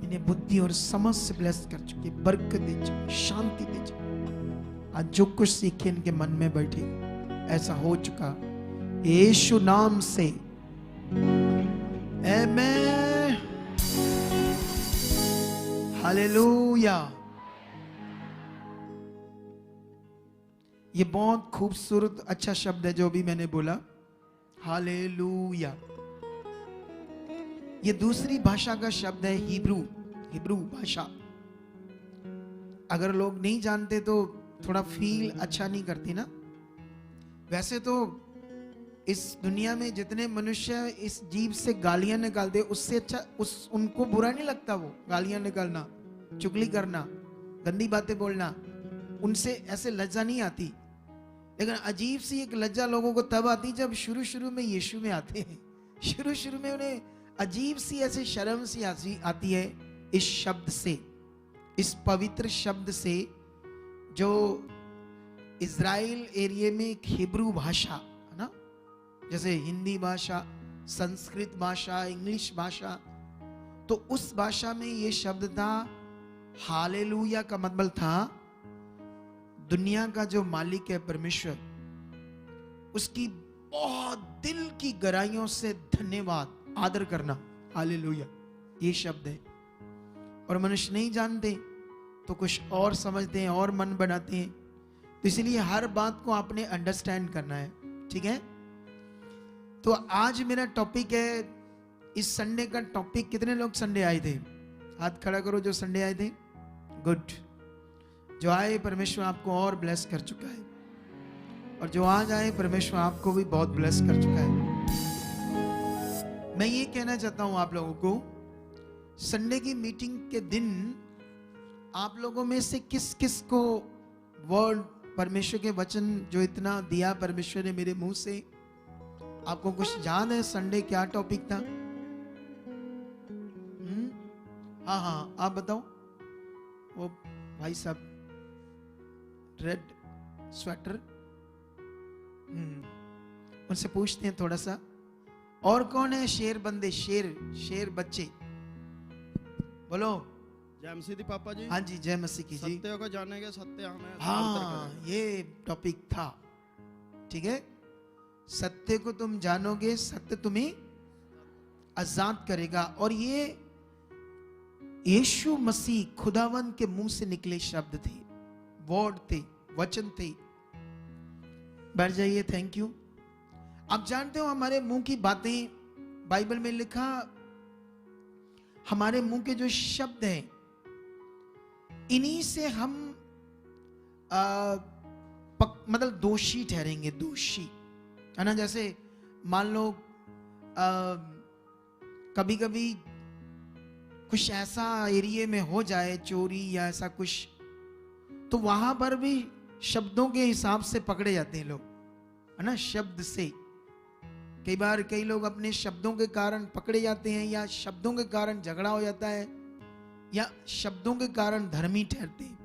इन्हें बुद्धि और समझ से ब्लेस कर चुके, बरकत दे चुके, शांति दे चुके। आज जो कुछ सीखे इनके मन में बैठे, ऐसा हो चुका यीशु नाम से। आमीन, हालेलुया। ये बहुत खूबसूरत अच्छा शब्द है जो भी मैंने बोला, हालेलुया। ये दूसरी भाषा का शब्द है, हिब्रू भाषा। अगर लोग नहीं जानते तो थोड़ा फील अच्छा नहीं करती ना। वैसे तो इस दुनिया में जितने मनुष्य इस जीभ से गालियां निकालते, उससे अच्छा उनको बुरा नहीं लगता वो गालियां निकालना, चुगली करना, गंदी बातें बोलना, उनसे ऐसे लज्जा नहीं आती। लेकिन अजीब सी एक लज्जा लोगों को तब आती जब शुरू शुरू में यीशु में आते हैं। शुरू शुरू में उन्हें अजीब सी ऐसे शर्म सी आती है इस शब्द से, इस पवित्र शब्द से, जो इज़राइल एरिया में एक हिब्रू भाषा है ना, जैसे हिंदी भाषा, संस्कृत भाषा, इंग्लिश भाषा, तो उस भाषा में ये शब्द था हालेलुया का मतलब था दुनिया का जो मालिक है परमेश्वर, उसकी बहुत दिल की गहराइयों से धन्यवाद, आदर करना, हालेलुया, ये शब्द है। और मनुष्य नहीं जानते तो कुछ और समझते हैं और मन बनाते हैं। तो इसलिए हर बात को आपने अंडरस्टैंड करना है, ठीक है। तो आज मेरा टॉपिक है, इस संडे का टॉपिक, कितने लोग संडे आए थे? हाथ खड़ा करो जो संडे आए थे। गुड। जो आए परमेश्वर आपको और ब्लेस कर चुका है, और जो आज आए परमेश्वर आपको भी बहुत ब्लेस कर चुका है। मैं ये कहना चाहता हूं आप लोगों को, संडे की मीटिंग के दिन आप लोगों में से किस किस को वर्ड, परमेश्वर के वचन जो इतना दिया परमेश्वर ने मेरे मुंह से, आपको कुछ याद है संडे क्या टॉपिक था? हाँ हाँ, आप बताओ। वो भाई साहब रेड स्वेटर, उनसे पूछते हैं थोड़ा सा। और कौन है शेर बंदे, शेर बच्चे, बोलो। जय मसीह दी पापा जी। हाँ जी, जय मसीह की जी। सत्य को जानेंगे, सत्य हमें हाँ, ये टॉपिक था, ठीक है। सत्य को तुम जानोगे, सत्य तुम्हें आजाद करेगा। और ये यीशु मसीह खुदावन के मुंह से निकले शब्द थे, वर्ड थे, वचन थे। बैठ जाइए, थैंक यू। आप जानते हो हमारे मुंह की बातें, बाइबल में लिखा, हमारे मुंह के जो शब्द हैं, इन्हीं से हम मतलब दोषी ठहरेंगे, दोषी, है ना। जैसे मान लो कभी कभी कुछ ऐसा एरिया में हो जाए, चोरी या ऐसा कुछ, तो वहां पर भी शब्दों के हिसाब से पकड़े जाते हैं लोग, है ना, शब्द से। कई बार कई लोग अपने शब्दों के कारण पकड़े जाते हैं, या शब्दों के कारण झगड़ा हो जाता है, या शब्दों के कारण धर्मी ठहरते हैं।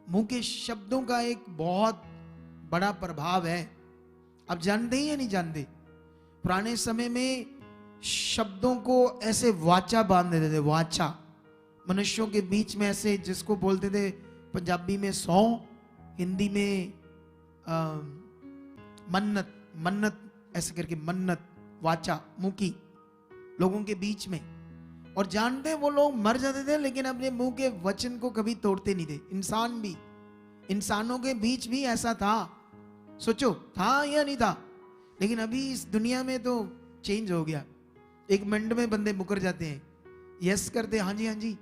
मुंह के शब्दों का एक बहुत बड़ा प्रभाव है। आप जानते हैं या नहीं जानते? पुराने समय में शब्दों को ऐसे वाचा बांध देते थे, वाचा, मनुष्यों के बीच में ऐसे, जिसको बोलते थे पंजाबी में सौ, हिंदी में मन्नत, मन्नत ऐसे करके, मन्नत, वाचा, मुंह की, लोगों के बीच में। और जानते हैं वो लोग मर जाते थे लेकिन अपने मुंह के वचन को कभी तोड़ते नहीं थे। इंसान भी, इंसानों के बीच भी ऐसा था, सोचो था या नहीं था। लेकिन अभी इस दुनिया में तो चेंज हो गया। एक मिनट में बंदे मुकर जाते हैं, यस करते, हाँ जी हाँ जी,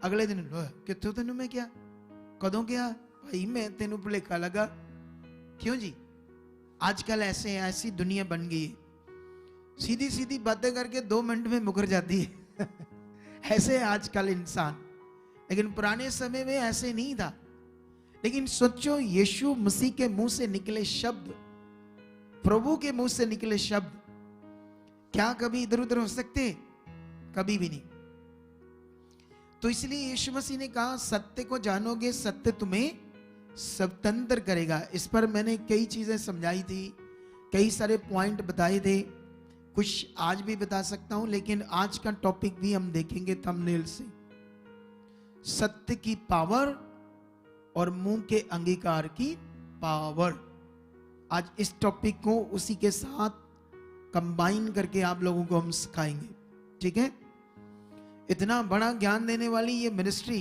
अगले दिन कितने तेनू मैं क्या, कदों क्या भाई, मैं तेनू भुलेखा लगा। क्यों जी? आजकल ऐसे है, ऐसी दुनिया बन गई है, सीधी सीधी बातें करके 2 मिनट में मुकर जाती है। ऐसे है आजकल इंसान। लेकिन पुराने समय में ऐसे नहीं था। लेकिन सोचो, यीशु मसीह के मुंह से निकले शब्द, प्रभु के मुंह से निकले शब्द, क्या कभी इधर उधर हो सकते? कभी भी नहीं। तो इसलिए यीशु मसीह ने कहा, सत्य को जानोगे, सत्य तुम्हें स्वतंत्र करेगा। इस पर मैंने कई चीजें समझाई थी, कई सारे पॉइंट बताए थे, कुछ आज भी बता सकता हूं। लेकिन आज का टॉपिक भी हम देखेंगे थंबनेल से, सत्य की पावर और मुंह के अंगीकार की पावर। आज इस टॉपिक को उसी के साथ कंबाइन करके आप लोगों को हम सिखाएंगे, ठीक है। इतना बड़ा ज्ञान देने वाली ये मिनिस्ट्री,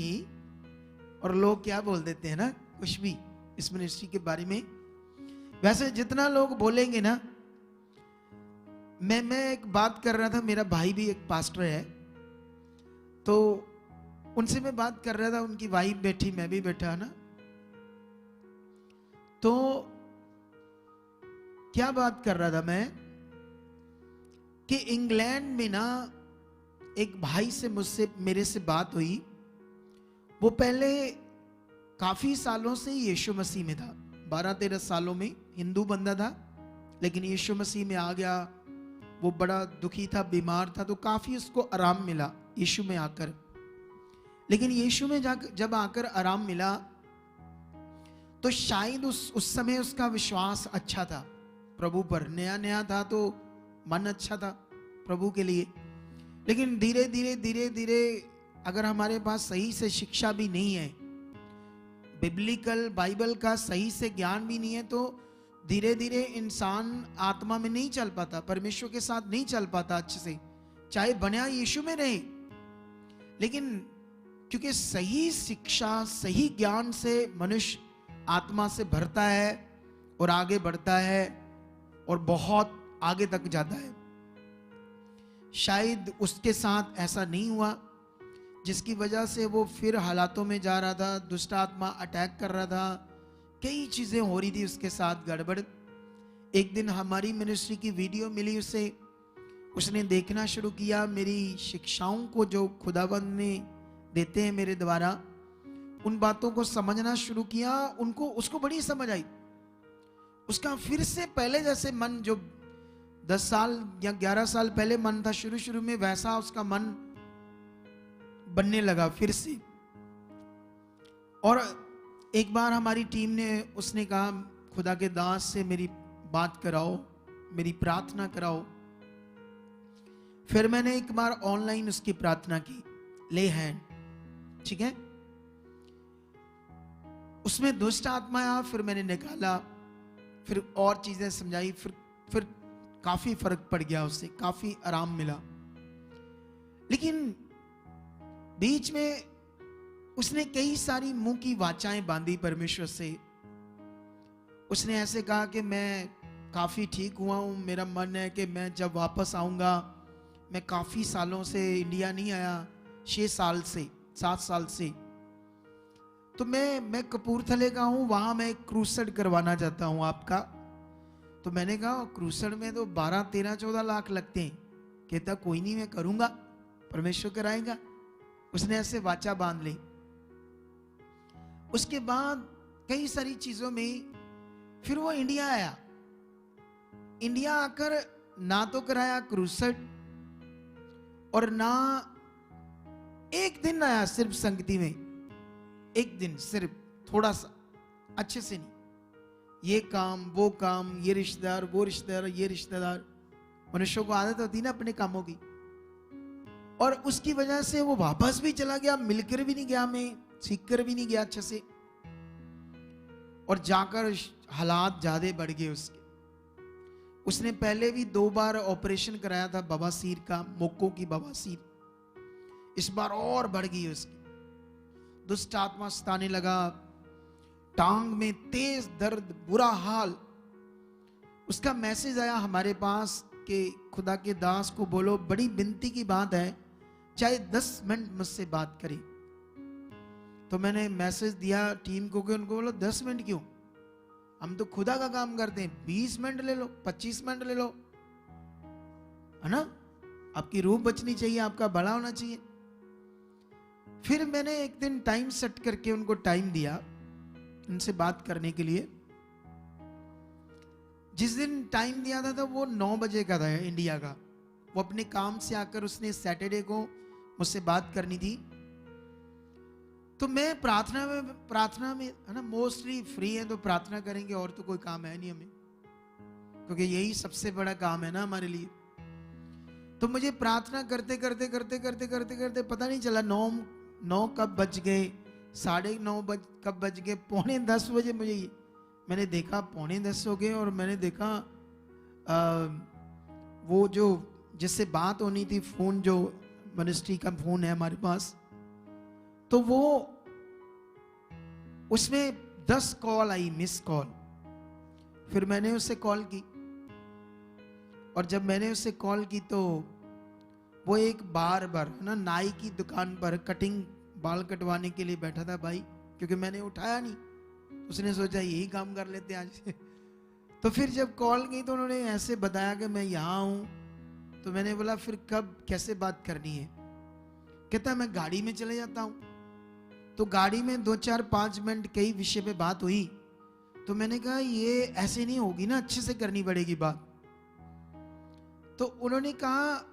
और लोग क्या बोल देते हैं ना, कुछ भी इस मिनिस्ट्री के बारे में। वैसे जितना लोग बोलेंगे ना, मैं एक बात कर रहा था, मेरा भाई भी एक पास्टर है, तो उनसे मैं बात कर रहा था, उनकी वाइफ बैठी, मैं भी बैठा ना, तो क्या बात कर रहा था मैं कि इंग्लैंड में ना एक भाई से मेरे से बात हुई। वो पहले काफी सालों से यीशु मसीह में था, 12-13 सालों में हिंदू बंदा था, लेकिन यीशु मसीह में आ गया। वो बड़ा दुखी था, बीमार था, तो काफी उसको आराम मिला यीशु में आकर। लेकिन यीशु में जब आकर आराम मिला, तो शायद उस समय उसका विश्वास अच्छा था प्रभु पर, नया नया था तो मन अच्छा था प्रभु के लिए। लेकिन धीरे धीरे अगर हमारे पास सही से शिक्षा भी नहीं है, बिब्लिकल बाइबल का सही से ज्ञान भी नहीं है, तो धीरे धीरे इंसान आत्मा में नहीं चल पाता, परमेश्वर के साथ नहीं चल पाता अच्छे से, चाहे बना यीशु में रहे। लेकिन क्योंकि सही शिक्षा, सही ज्ञान से मनुष्य आत्मा से भरता है और आगे बढ़ता है और बहुत आगे तक जाता है। शायद उसके साथ ऐसा नहीं हुआ, जिसकी वजह से वो फिर हालातों में जा रहा था, दुष्ट आत्मा अटैक कर रहा था, कई चीजें हो रही थी उसके साथ गड़बड़। एक दिन हमारी मिनिस्ट्री की वीडियो मिली उसे, उसने देखना शुरू किया, मेरी शिक्षाओं को जो खुदाबंद ने देते हैं मेरे द्वारा, उन बातों को समझना शुरू किया। उसको बड़ी समझ आई। उसका फिर से पहले जैसे मन, जो 10 साल या 11 साल पहले मन था शुरू में, वैसा उसका मन बनने लगा फिर से। और एक बार हमारी टीम ने, उसने कहा खुदा के दास से मेरी बात कराओ, मेरी प्रार्थना कराओ। फिर मैंने एक बार ऑनलाइन उसकी प्रार्थना की, ले हैंड, ठीक है। उसमें दुष्ट आत्मा आया, फिर मैंने निकाला, फिर और चीजें समझाई, फिर काफी फर्क पड़ गया, उससे काफी आराम मिला। लेकिन बीच में उसने कई सारी मुंह की वाचाएं बांधी परमेश्वर से। उसने ऐसे कहा कि मैं काफी ठीक हुआ हूं, मेरा मन है कि मैं जब वापस आऊंगा, मैं काफी सालों से इंडिया नहीं आया, 6 साल से 7 साल से, तो मैं कपूरथले का हूं, वहां मैं क्रूसेड करवाना चाहता हूं आपका। तो मैंने कहा क्रूसेड में तो 12, 13, 14 लाख लगते हैं। कहता कोई नहीं, मैं करूंगा, परमेश्वर कराएगा। उसने ऐसे वाचा बांध ली। उसके बाद कई सारी चीजों में फिर वो इंडिया आया। इंडिया आकर ना तो कराया क्रूसेड, और ना एक दिन आया सिर्फ संगति में, एक दिन सिर्फ, थोड़ा सा, अच्छे से नहीं, ये काम वो काम, ये रिश्तेदार वो रिश्तेदार, ये रिश्तेदार। मनुष्यों को आदत होती है ना अपने कामों की, और उसकी वजह से वो वापस भी चला गया, मिलकर भी नहीं गया, मैं सीख कर भी नहीं गया अच्छे से, और जाकर हालात ज्यादा बढ़ गए उसके। उसने पहले भी 2 बार ऑपरेशन कराया था बवासीर का, मोकों की बवासीर, इस बार और बढ़ गई उसकी। दुष्ट आत्मा सताने लगा, टांग में तेज दर्द, बुरा हाल। उसका मैसेज आया हमारे पास कि खुदा के दास को बोलो, बड़ी विनती की बात है, चाहे 10 मिनट मुझसे बात करे। तो मैंने मैसेज दिया टीम को कि उनको बोलो 10 मिनट क्यों, हम तो खुदा का काम करते हैं, 20 मिनट ले लो, 25 मिनट ले लो, है ना। आपकी रूह बचनी चाहिए, आपका भला होना चाहिए। फिर मैंने एक दिन टाइम सेट करके उनको टाइम दिया उनसे बात करने के लिए। जिस दिन टाइम दिया था वो 9 बजे का था इंडिया का। वो अपने काम से आकर उसने सैटरडे को मुझसे बात करनी थी। तो मैं प्रार्थना में है ना, मोस्टली फ्री है तो प्रार्थना करेंगे, और तो कोई काम है नहीं हमें, क्योंकि यही सबसे बड़ा काम है ना हमारे लिए। तो मुझे प्रार्थना करते करते पता नहीं चला 9 कब बज गए, 9:30 कब बज गए, 9:45 बजे मैंने देखा 9:45 हो गए। और मैंने देखा वो जो जिससे बात होनी थी, फोन जो मिनिस्ट्री का फोन है हमारे पास, तो वो उसमें 10 कॉल आई, मिस कॉल। फिर मैंने उससे कॉल की, और जब मैंने उससे कॉल की तो वो एक बार्बर ना, नाई की दुकान पर कटिंग, बाल कटवाने के लिए बैठा था भाई, क्योंकि मैंने उठाया नहीं, उसने सोचा यही काम कर लेते आज। तो फिर जब कॉल की तो उन्होंने ऐसे बताया कि मैं यहाँ हूँ। तो मैंने बोला फिर कब कैसे बात करनी है? कहता मैं गाड़ी में चले जाता हूँ। तो गाड़ी में 2 4 5 मिनट कई विषय पे बात हुई। तो मैंने कहा ये ऐसे नहीं होगी ना, अच्छे से करनी पड़ेगी बात। तो उन्होंने कहा,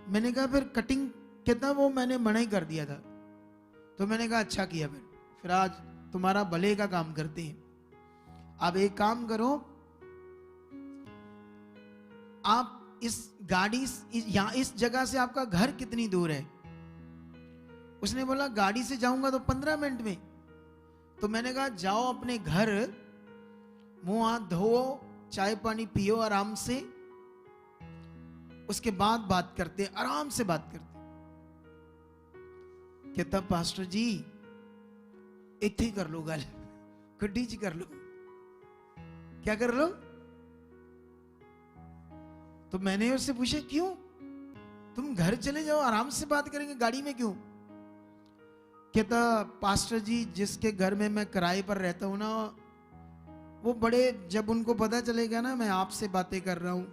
मैंने कहा फिर कटिंग, कहता वो मैंने मना ही कर दिया था। तो मैंने कहा अच्छा किया, फिर आज तुम्हारा भले का काम करते हैं। अब एक काम करो, आप इस गाड़ी यहां इस जगह से आपका घर कितनी दूर है? उसने बोला गाड़ी से जाऊंगा तो 15 मिनट में। तो मैंने कहा जाओ अपने घर, मुंह हाथ धो, चाय पानी पियो आराम से, उसके बाद बात करते, आराम से बात करते। कहता पास्टर जी इत्थे ही कर लो गल, गड्डी च कर लो। क्या कर लो? तो मैंने उससे पूछा क्यों? तुम घर चले जाओ, आराम से बात करेंगे, गाड़ी में क्यों? कहता पास्टर जी जिसके घर में मैं किराए पर रहता हूं ना, वो बड़े, जब उनको पता चलेगा ना मैं आपसे बातें कर रहा हूं,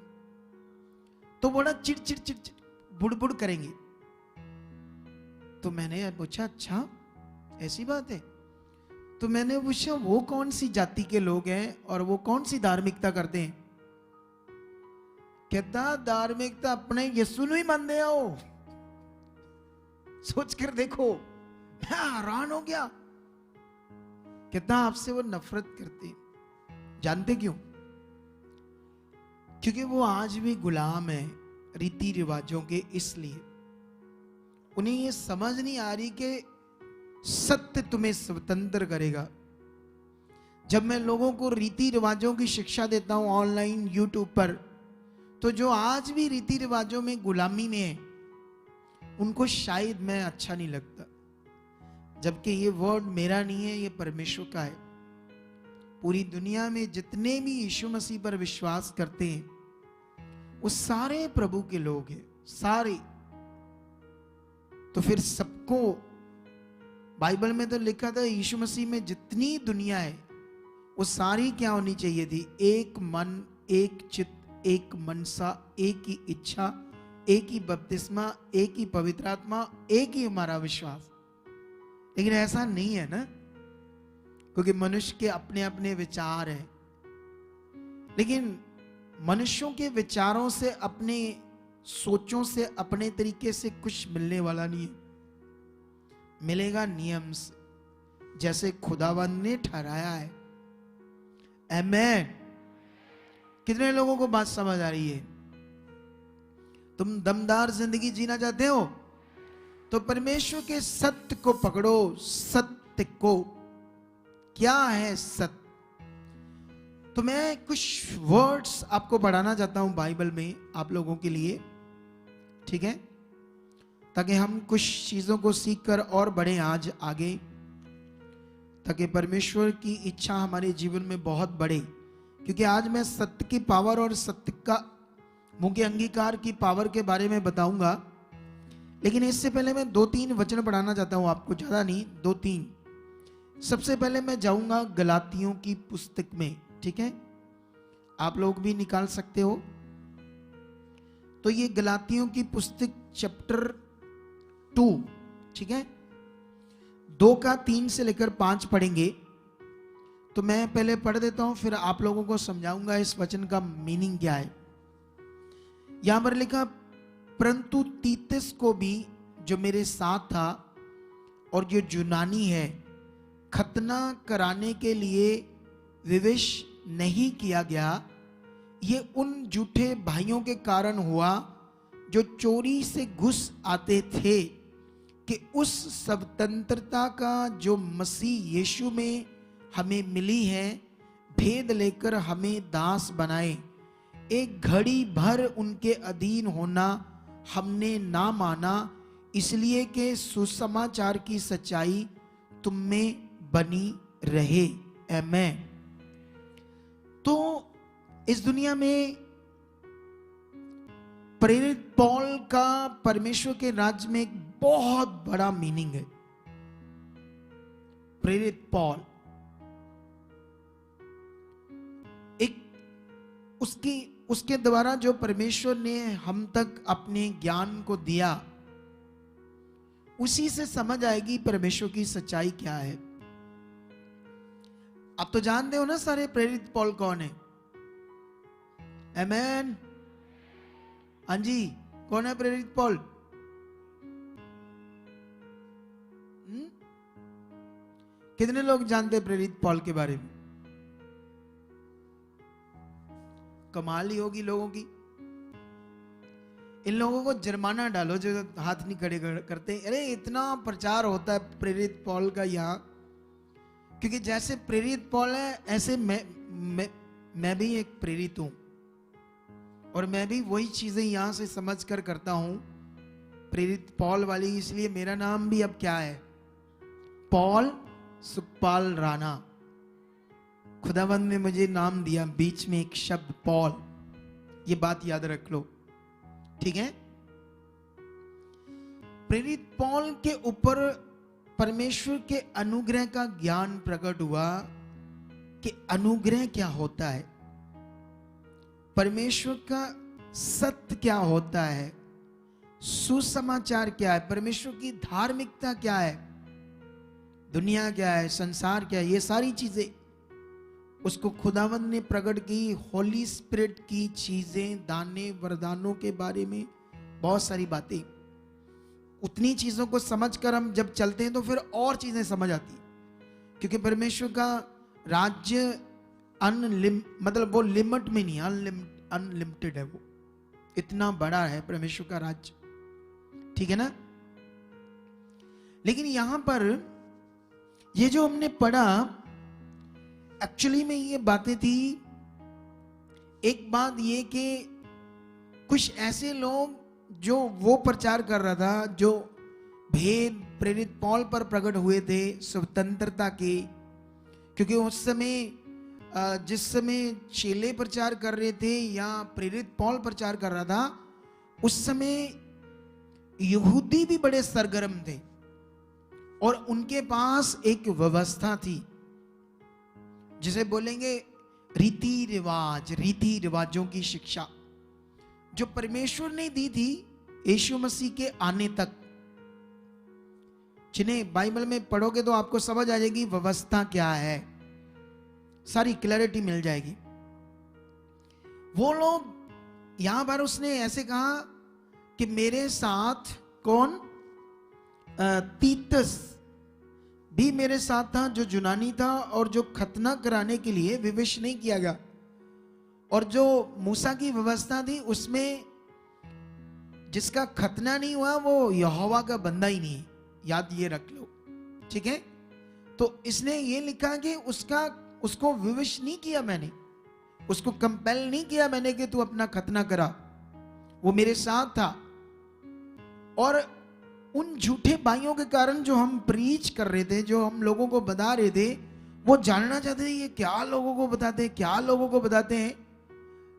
तो बड़ा चिड़ चिड़ चिड़ चिड़ बुड़बुड़ करेंगे। तो मैंने पूछा अच्छा ऐसी बात है? तो मैंने पूछा वो कौन सी जाति के लोग हैं और वो कौन सी धार्मिकता करते हैं? कहता धार्मिकता अपने यीशु ਨੂੰ ही मानते हैं वो। सोच कर देखो, मैं हैरान हो गया। कहता आपसे वो नफरत करते, जानते क्यों? क्योंकि वो आज भी गुलाम है रीति रिवाजों के। इसलिए उन्हें ये समझ नहीं आ रही कि सत्य तुम्हें स्वतंत्र करेगा। जब मैं लोगों को रीति रिवाजों की शिक्षा देता हूं ऑनलाइन यूट्यूब पर, तो जो आज भी रीति रिवाजों में गुलामी में है, उनको शायद मैं अच्छा नहीं लगता। जबकि ये वर्ड मेरा नहीं है, ये परमेश्वर का है। पूरी दुनिया में जितने भी यीशु मसीह पर विश्वास करते हैं, वो सारे प्रभु के लोग हैं, सारे। तो फिर सबको, बाइबल में तो लिखा था यीशु मसीह में जितनी दुनिया है वो सारी क्या होनी चाहिए थी? एक मन, एक चित्त, एक मनसा, एक ही इच्छा, एक ही बपतिस्मा, एक ही पवित्र आत्मा, एक ही हमारा विश्वास। लेकिन ऐसा नहीं है ना, क्योंकि मनुष्य के अपने अपने विचार हैं। लेकिन मनुष्यों के विचारों से, अपने सोचों से, अपने तरीके से कुछ मिलने वाला नहीं है। मिलेगा नियम से, जैसे खुदावंद ने ठहराया है। आमीन। कितने लोगों को बात समझ आ रही है? तुम दमदार जिंदगी जीना चाहते हो तो परमेश्वर के सत्य को पकड़ो। सत्य को, क्या है सत्य? तो मैं कुछ वर्ड्स आपको पढ़ाना चाहता हूं बाइबल में आप लोगों के लिए, ठीक है? ताकि हम कुछ चीजों को सीखकर और बढ़े आज आगे, ताकि परमेश्वर की इच्छा हमारे जीवन में बहुत बढ़े। क्योंकि आज मैं सत्य की पावर और सत्य का मुंह के अंगीकार की पावर के बारे में बताऊंगा। लेकिन इससे पहले मैं 2-3 वचन पढ़ाना चाहता हूं आपको, ज्यादा नहीं, 2-3। सबसे पहले मैं जाऊंगा गलातियों की पुस्तक में, ठीक है? आप लोग भी निकाल सकते हो। तो ये गलातियों की पुस्तक चैप्टर 2, ठीक है? 2 का 3 से लेकर 5 पढ़ेंगे। तो मैं पहले पढ़ देता हूं, फिर आप लोगों को समझाऊंगा इस वचन का मीनिंग क्या है। यहां पर लिखा, परंतु तीतस को भी जो मेरे साथ था और जो यूनानी है, खतना कराने के लिए विवश नहीं किया गया। ये उन झूठे भाइयों के कारण हुआ जो चोरी से घुस आते थे कि उस स्वतंत्रता का जो मसीह यीशु में हमें मिली है, भेद लेकर हमें दास बनाए। एक घड़ी भर उनके अधीन होना हमने ना माना, इसलिए कि सुसमाचार की सच्चाई तुम में बनी रहे। आमीन। तो इस दुनिया में प्रेरित पौल का परमेश्वर के राज्य में एक बहुत बड़ा मीनिंग है। प्रेरित पौल एक उसके द्वारा जो परमेश्वर ने हम तक अपने ज्ञान को दिया, उसी से समझ आएगी परमेश्वर की सच्चाई क्या है। आप तो जानते हो ना सारे प्रेरित पौल कौन है। आमीन। हाँ जी, कौन है प्रेरित पौल? कितने लोग जानते हैं प्रेरित पौल के बारे में? कमाल ही होगी लोगों की। इन लोगों को जुर्माना डालो जो हाथ नहीं खड़े करते। अरे इतना प्रचार होता है प्रेरित पौल का यहाँ, क्योंकि जैसे प्रेरित पौल है ऐसे मैं भी एक प्रेरित हूं, और मैं भी वही चीजें यहां से समझ कर करता हूं प्रेरित पौल वाली। इसलिए मेरा नाम भी अब क्या है? पौल सुखपाल राणा। खुदावंद ने मुझे नाम दिया, बीच में एक शब्द पौल। ये बात याद रख लो, ठीक है। प्रेरित पौल के ऊपर परमेश्वर के अनुग्रह का ज्ञान प्रकट हुआ कि अनुग्रह क्या होता है, परमेश्वर का सत्य क्या होता है, सुसमाचार क्या है, परमेश्वर की धार्मिकता क्या है, दुनिया क्या है, संसार क्या है। ये सारी चीजें उसको खुदावंद ने प्रकट की। होली स्पिरिट की चीजें, दाने वरदानों के बारे में बहुत सारी बातें। उतनी चीजों को समझकर हम जब चलते हैं तो फिर और चीजें समझ आती, क्योंकि परमेश्वर का राज्य मतलब वो लिमिट में नहीं, अनलिमिटेड है। वो इतना बड़ा है परमेश्वर का राज्य, ठीक है ना। लेकिन यहां पर ये जो हमने पढ़ा, एक्चुअली में ये बातें थी। एक बात ये कि कुछ ऐसे लोग जो वो प्रचार कर रहा था, जो भेद प्रेरित पौल पर प्रकट हुए थे स्वतंत्रता के, क्योंकि उस समय जिस समय चेले प्रचार कर रहे थे या प्रेरित पौल प्रचार कर रहा था, उस समय यहूदी भी बड़े सरगर्म थे और उनके पास एक व्यवस्था थी, जिसे बोलेंगे रीति रिवाजों की शिक्षा, जो परमेश्वर ने दी थी यीशु मसीह के आने तक। जिन्हें बाइबल में पढ़ोगे तो आपको समझ आ जाएगी व्यवस्था क्या है, सारी क्लैरिटी मिल जाएगी। वो लोग यहां पर उसने ऐसे कहा कि मेरे साथ कौन? तीतस भी मेरे साथ था, जो यूनानी था और जो खतना कराने के लिए विवश नहीं किया गया। और जो मूसा की व्यवस्था थी उसमें जिसका खतना नहीं हुआ वो यहोवा का बंदा ही नहीं है, याद ये रख लो, ठीक है। तो इसने ये लिखा कि उसको विवश नहीं किया मैंने, उसको कंपेल नहीं किया मैंने कि तू अपना खतना करा, वो मेरे साथ था। और उन झूठे भाइयों के कारण जो हम प्रीच कर रहे थे, जो हम लोगों को बता रहे थे, वो जानना चाहते थे ये क्या लोगों को बताते हैं,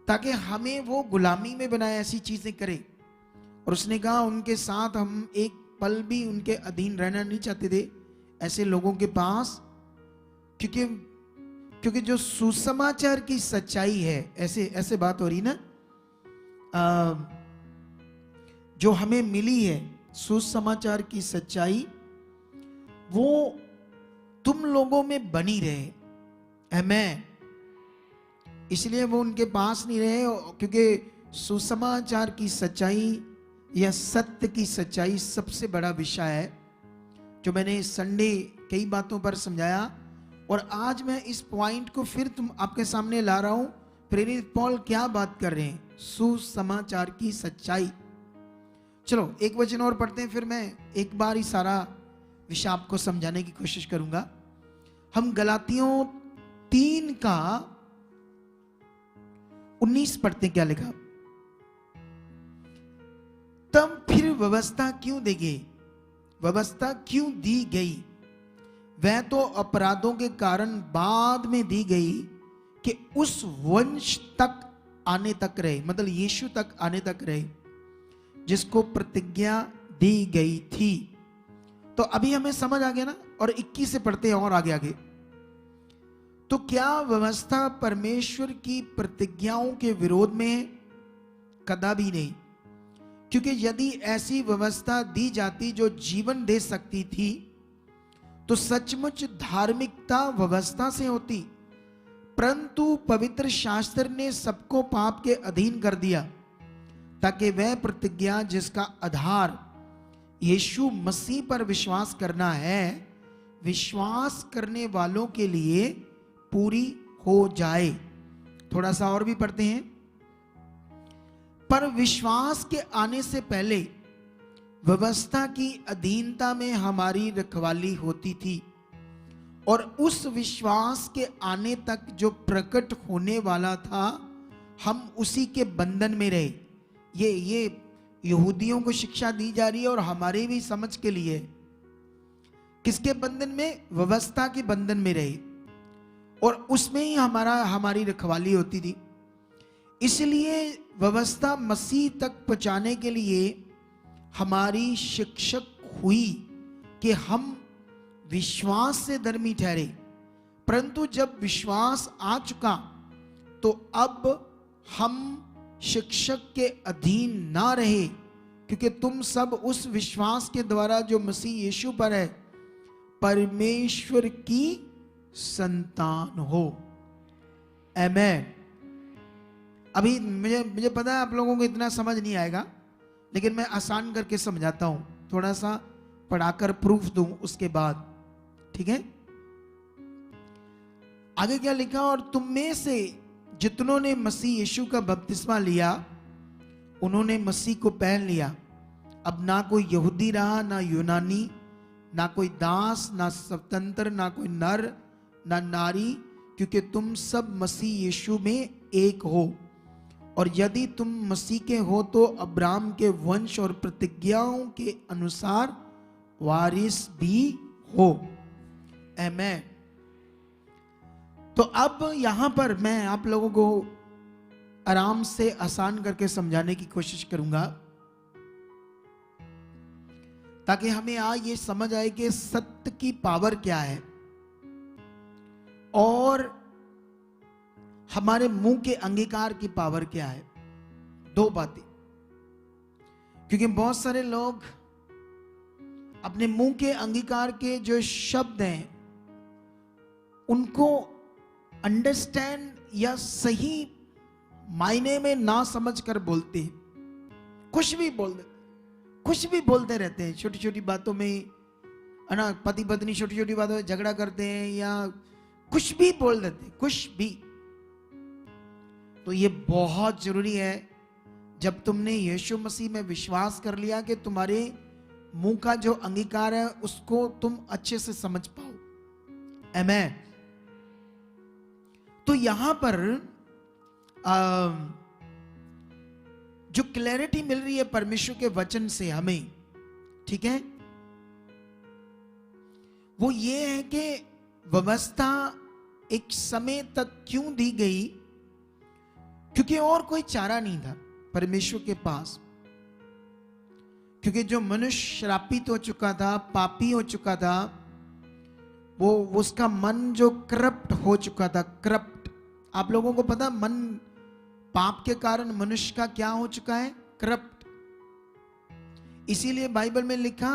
ताकि हमें वो गुलामी में बनाए, ऐसी चीजें करे। और उसने कहा उनके साथ हम एक पल भी उनके अधीन रहना नहीं चाहते थे, ऐसे लोगों के पास, क्योंकि जो सुसमाचार की सच्चाई है, ऐसे बात हो रही ना, जो हमें मिली है सुसमाचार की सच्चाई, वो तुम लोगों में बनी रहे। आमीन। इसलिए वो उनके पास नहीं रहे, क्योंकि सुसमाचार की सच्चाई या सत्य की सच्चाई सबसे बड़ा विषय है, जो मैंने संडे कई बातों पर समझाया। और आज मैं इस पॉइंट को फिर आपके सामने ला रहा हूं। प्रेरित पौल क्या बात कर रहे हैं? सुसमाचार की सच्चाई। चलो एक वचन और पढ़ते हैं, फिर मैं एक बार ही सारा विषय आपको समझाने की कोशिश करूंगा। हम गलातियों 3 का 19 पढ़ते हैं। क्या लिखा? तब फिर व्यवस्था क्यों दी गई? व्यवस्था क्यों दी गई? वह तो अपराधों के कारण बाद में दी गई कि उस वंश तक आने तक रहे, मतलब यीशु तक आने तक रहे, जिसको प्रतिज्ञा दी गई थी। तो अभी हमें समझ आ गया ना। और 21 से पढ़ते हैं और आगे आगे। तो क्या व्यवस्था परमेश्वर की प्रतिज्ञाओं के विरोध में है? कदापि नहीं। क्योंकि यदि ऐसी व्यवस्था दी जाती जो जीवन दे सकती थी, तो सचमुच धार्मिकता व्यवस्था से होती। परंतु पवित्र शास्त्र ने सबको पाप के अधीन कर दिया, ताकि वह प्रतिज्ञा जिसका आधार यीशु मसीह पर विश्वास करना है, विश्वास करने वालों के लिए पूरी हो जाए। थोड़ा सा और भी पढ़ते हैं। पर विश्वास के आने से पहले व्यवस्था की अधीनता में हमारी रखवाली होती थी, और उस विश्वास के आने तक जो प्रकट होने वाला था, हम उसी के बंधन में रहे। ये यहूदियों को शिक्षा दी जा रही है और हमारे भी समझ के लिए। किसके बंधन में? व्यवस्था के बंधन में रहे, और उसमें ही हमारी रखवाली होती थी। इसलिए व्यवस्था मसीह तक पहुंचाने के लिए हमारी शिक्षक हुई कि हम विश्वास से धर्मी ठहरे। परंतु जब विश्वास आ चुका, तो अब हम शिक्षक के अधीन ना रहे, क्योंकि तुम सब उस विश्वास के द्वारा जो मसीह यीशु पर है, परमेश्वर की संतान हो। आमीन। अभी मुझे पता है आप लोगों को इतना समझ नहीं आएगा, लेकिन मैं आसान करके समझाता हूं, थोड़ा सा पढ़ाकर प्रूफ दूं उसके बाद, ठीक है? आगे क्या लिखा? और तुम में से जितनों ने मसीह यीशु का बपतिस्मा लिया, उन्होंने मसीह को पहन लिया। अब ना कोई यहूदी रहा, ना यूनानी, ना कोई दास, ना स्वतंत्र, ना कोई नर, ना नारी, क्योंकि तुम सब मसीह यीशु में एक हो। और यदि तुम मसीह के हो, तो अब्राहम के वंश और प्रतिज्ञाओं के अनुसार वारिस भी हो। आमीन। तो अब यहां पर मैं आप लोगों को आराम से आसान करके समझाने की कोशिश करूंगा, ताकि हमें ये समझ आए कि सत्य की पावर क्या है और हमारे मुंह के अंगीकार की पावर क्या है। 2 बातें। क्योंकि बहुत सारे लोग अपने मुंह के अंगीकार के जो शब्द हैं, उनको अंडरस्टैंड या सही मायने में ना समझकर बोलते हैं। कुछ भी बोलते रहते हैं। छोटी छोटी बातों में, है ना, पति पत्नी छोटी छोटी बातों में झगड़ा करते हैं, या कुछ भी बोल देते हैं, कुछ भी। तो ये बहुत जरूरी है, जब तुमने यीशु मसीह में विश्वास कर लिया, कि तुम्हारे मुंह का जो अंगीकार है उसको तुम अच्छे से समझ पाओ। आमीन। तो यहां पर जो क्लैरिटी मिल रही है परमेश्वर के वचन से हमें, ठीक है, वो ये है कि व्यवस्था एक समय तक क्यों दी गई? क्योंकि और कोई चारा नहीं था परमेश्वर के पास। क्योंकि जो मनुष्य श्रापित हो चुका था, पापी हो चुका था, वो उसका मन जो करप्ट हो चुका था। करप्ट, आप लोगों को पता, मन पाप के कारण मनुष्य का क्या हो चुका है? करप्ट। इसीलिए बाइबल में लिखा,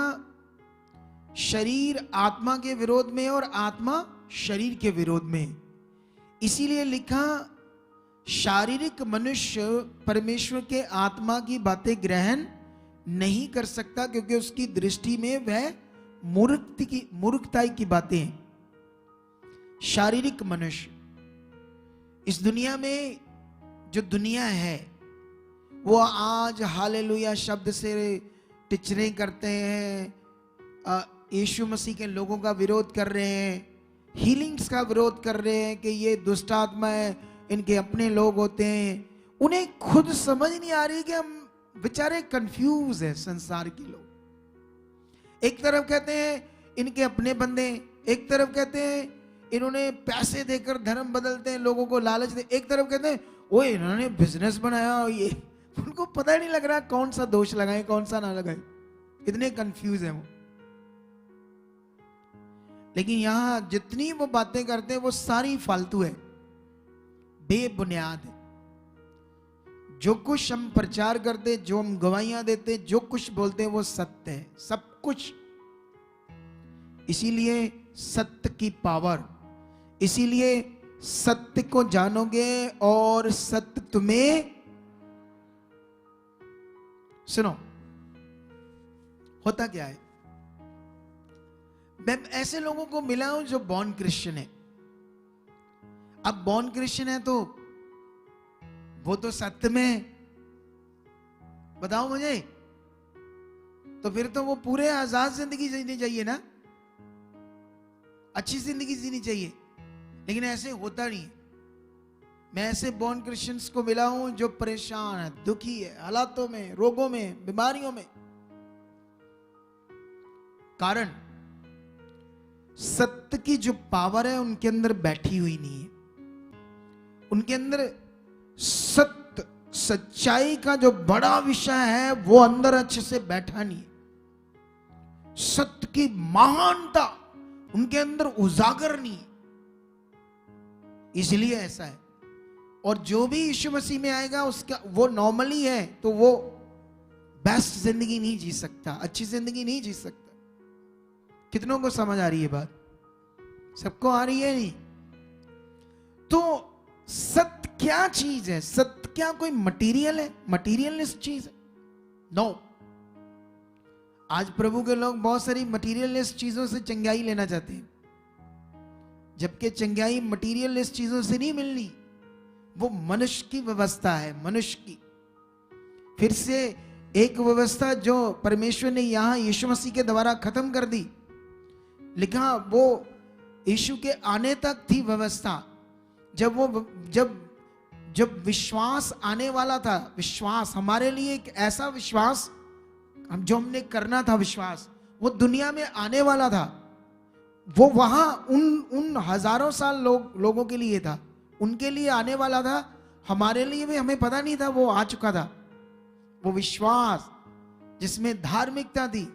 शरीर आत्मा के विरोध में और आत्मा शरीर के विरोध में। इसीलिए लिखा, शारीरिक मनुष्य परमेश्वर के आत्मा की बातें ग्रहण नहीं कर सकता, क्योंकि उसकी दृष्टि में वह मूर्खताई की बातें हैं। शारीरिक मनुष्य, इस दुनिया में जो दुनिया है, वो आज हालेलुया शब्द से टिचरे करते हैं, यीशु मसीह के लोगों का विरोध कर रहे हैं, हीलिंग्स का विरोध कर रहे हैं कि ये दुष्ट आत्मा है, इनके अपने लोग होते हैं। उन्हें खुद समझ नहीं आ रही कि हम बेचारे कंफ्यूज है। संसार के लोग एक तरफ कहते हैं इनके अपने बंदे, एक तरफ कहते हैं इन्होंने पैसे देकर धर्म बदलते हैं, लोगों को लालच दे, एक तरफ कहते हैं ओए इन्होंने बिजनेस बनाया। ये उनको पता ही नहीं लग रहा कौन सा दोष लगाए कौन सा ना लगाए, इतने कंफ्यूज है वो। लेकिन यहां जितनी वो बातें करते हैं वो सारी फालतू है, बेबुनियाद है। जो कुछ हम प्रचार करते, जो हम गवाहियां देते, जो कुछ बोलते हैं वो सत्य है, सब कुछ। इसीलिए सत्य की पावर, इसीलिए सत्य को जानोगे और सत्य तुम्हें, सुनो होता क्या है, मैं ऐसे लोगों को मिला हूं जो बॉर्न क्रिश्चियन है। अब बॉर्न क्रिश्चियन है तो वो तो सत्य में, बताओ मुझे, तो फिर तो वो पूरे आजाद जिंदगी जीनी चाहिए ना, अच्छी जिंदगी जीनी चाहिए। लेकिन ऐसे होता नहीं। मैं ऐसे बॉर्न क्रिश्चियंस को मिला हूं जो परेशान है, दुखी है, हालातों में, रोगों में, बीमारियों में। कारण सत्य की जो पावर है उनके अंदर बैठी हुई नहीं है। उनके अंदर सत्य, सच्चाई का जो बड़ा विषय है वो अंदर अच्छे से बैठा नहीं है। सत्य की महानता उनके अंदर उजागर नहीं है, इसलिए ऐसा है। और जो भी यीशु मसीह में आएगा उसका वो नॉर्मली है तो वो बेस्ट जिंदगी नहीं जी सकता, अच्छी जिंदगी नहीं जी सकता। कितनों को समझ आ रही है बात? सबको आ रही है नहीं? तो सत्य क्या चीज है? सत्य क्या कोई मटेरियल है, मटेरियलिस्ट चीज है? नो। आज प्रभु के लोग बहुत सारी मटेरियलिस्ट चीजों से चंगाई लेना चाहते हैं, जबकि चंगाई मटेरियलिस्ट चीजों से नहीं मिलनी, वो मनुष्य की व्यवस्था है, मनुष्य की। फिर से एक व्यवस्था जो परमेश्वर ने यहां यीशु मसीह के द्वारा खत्म कर दी, लिखा वो यीशु के आने तक थी व्यवस्था। जब विश्वास आने वाला था, विश्वास हमारे लिए एक ऐसा विश्वास जो हमने करना था, विश्वास वो दुनिया में आने वाला था। वो वहां उन हजारों साल लोगों के लिए था, उनके लिए आने वाला था। हमारे लिए भी हमें पता नहीं था, वो आ चुका था। वो विश्वास जिसमें धार्मिकता थी,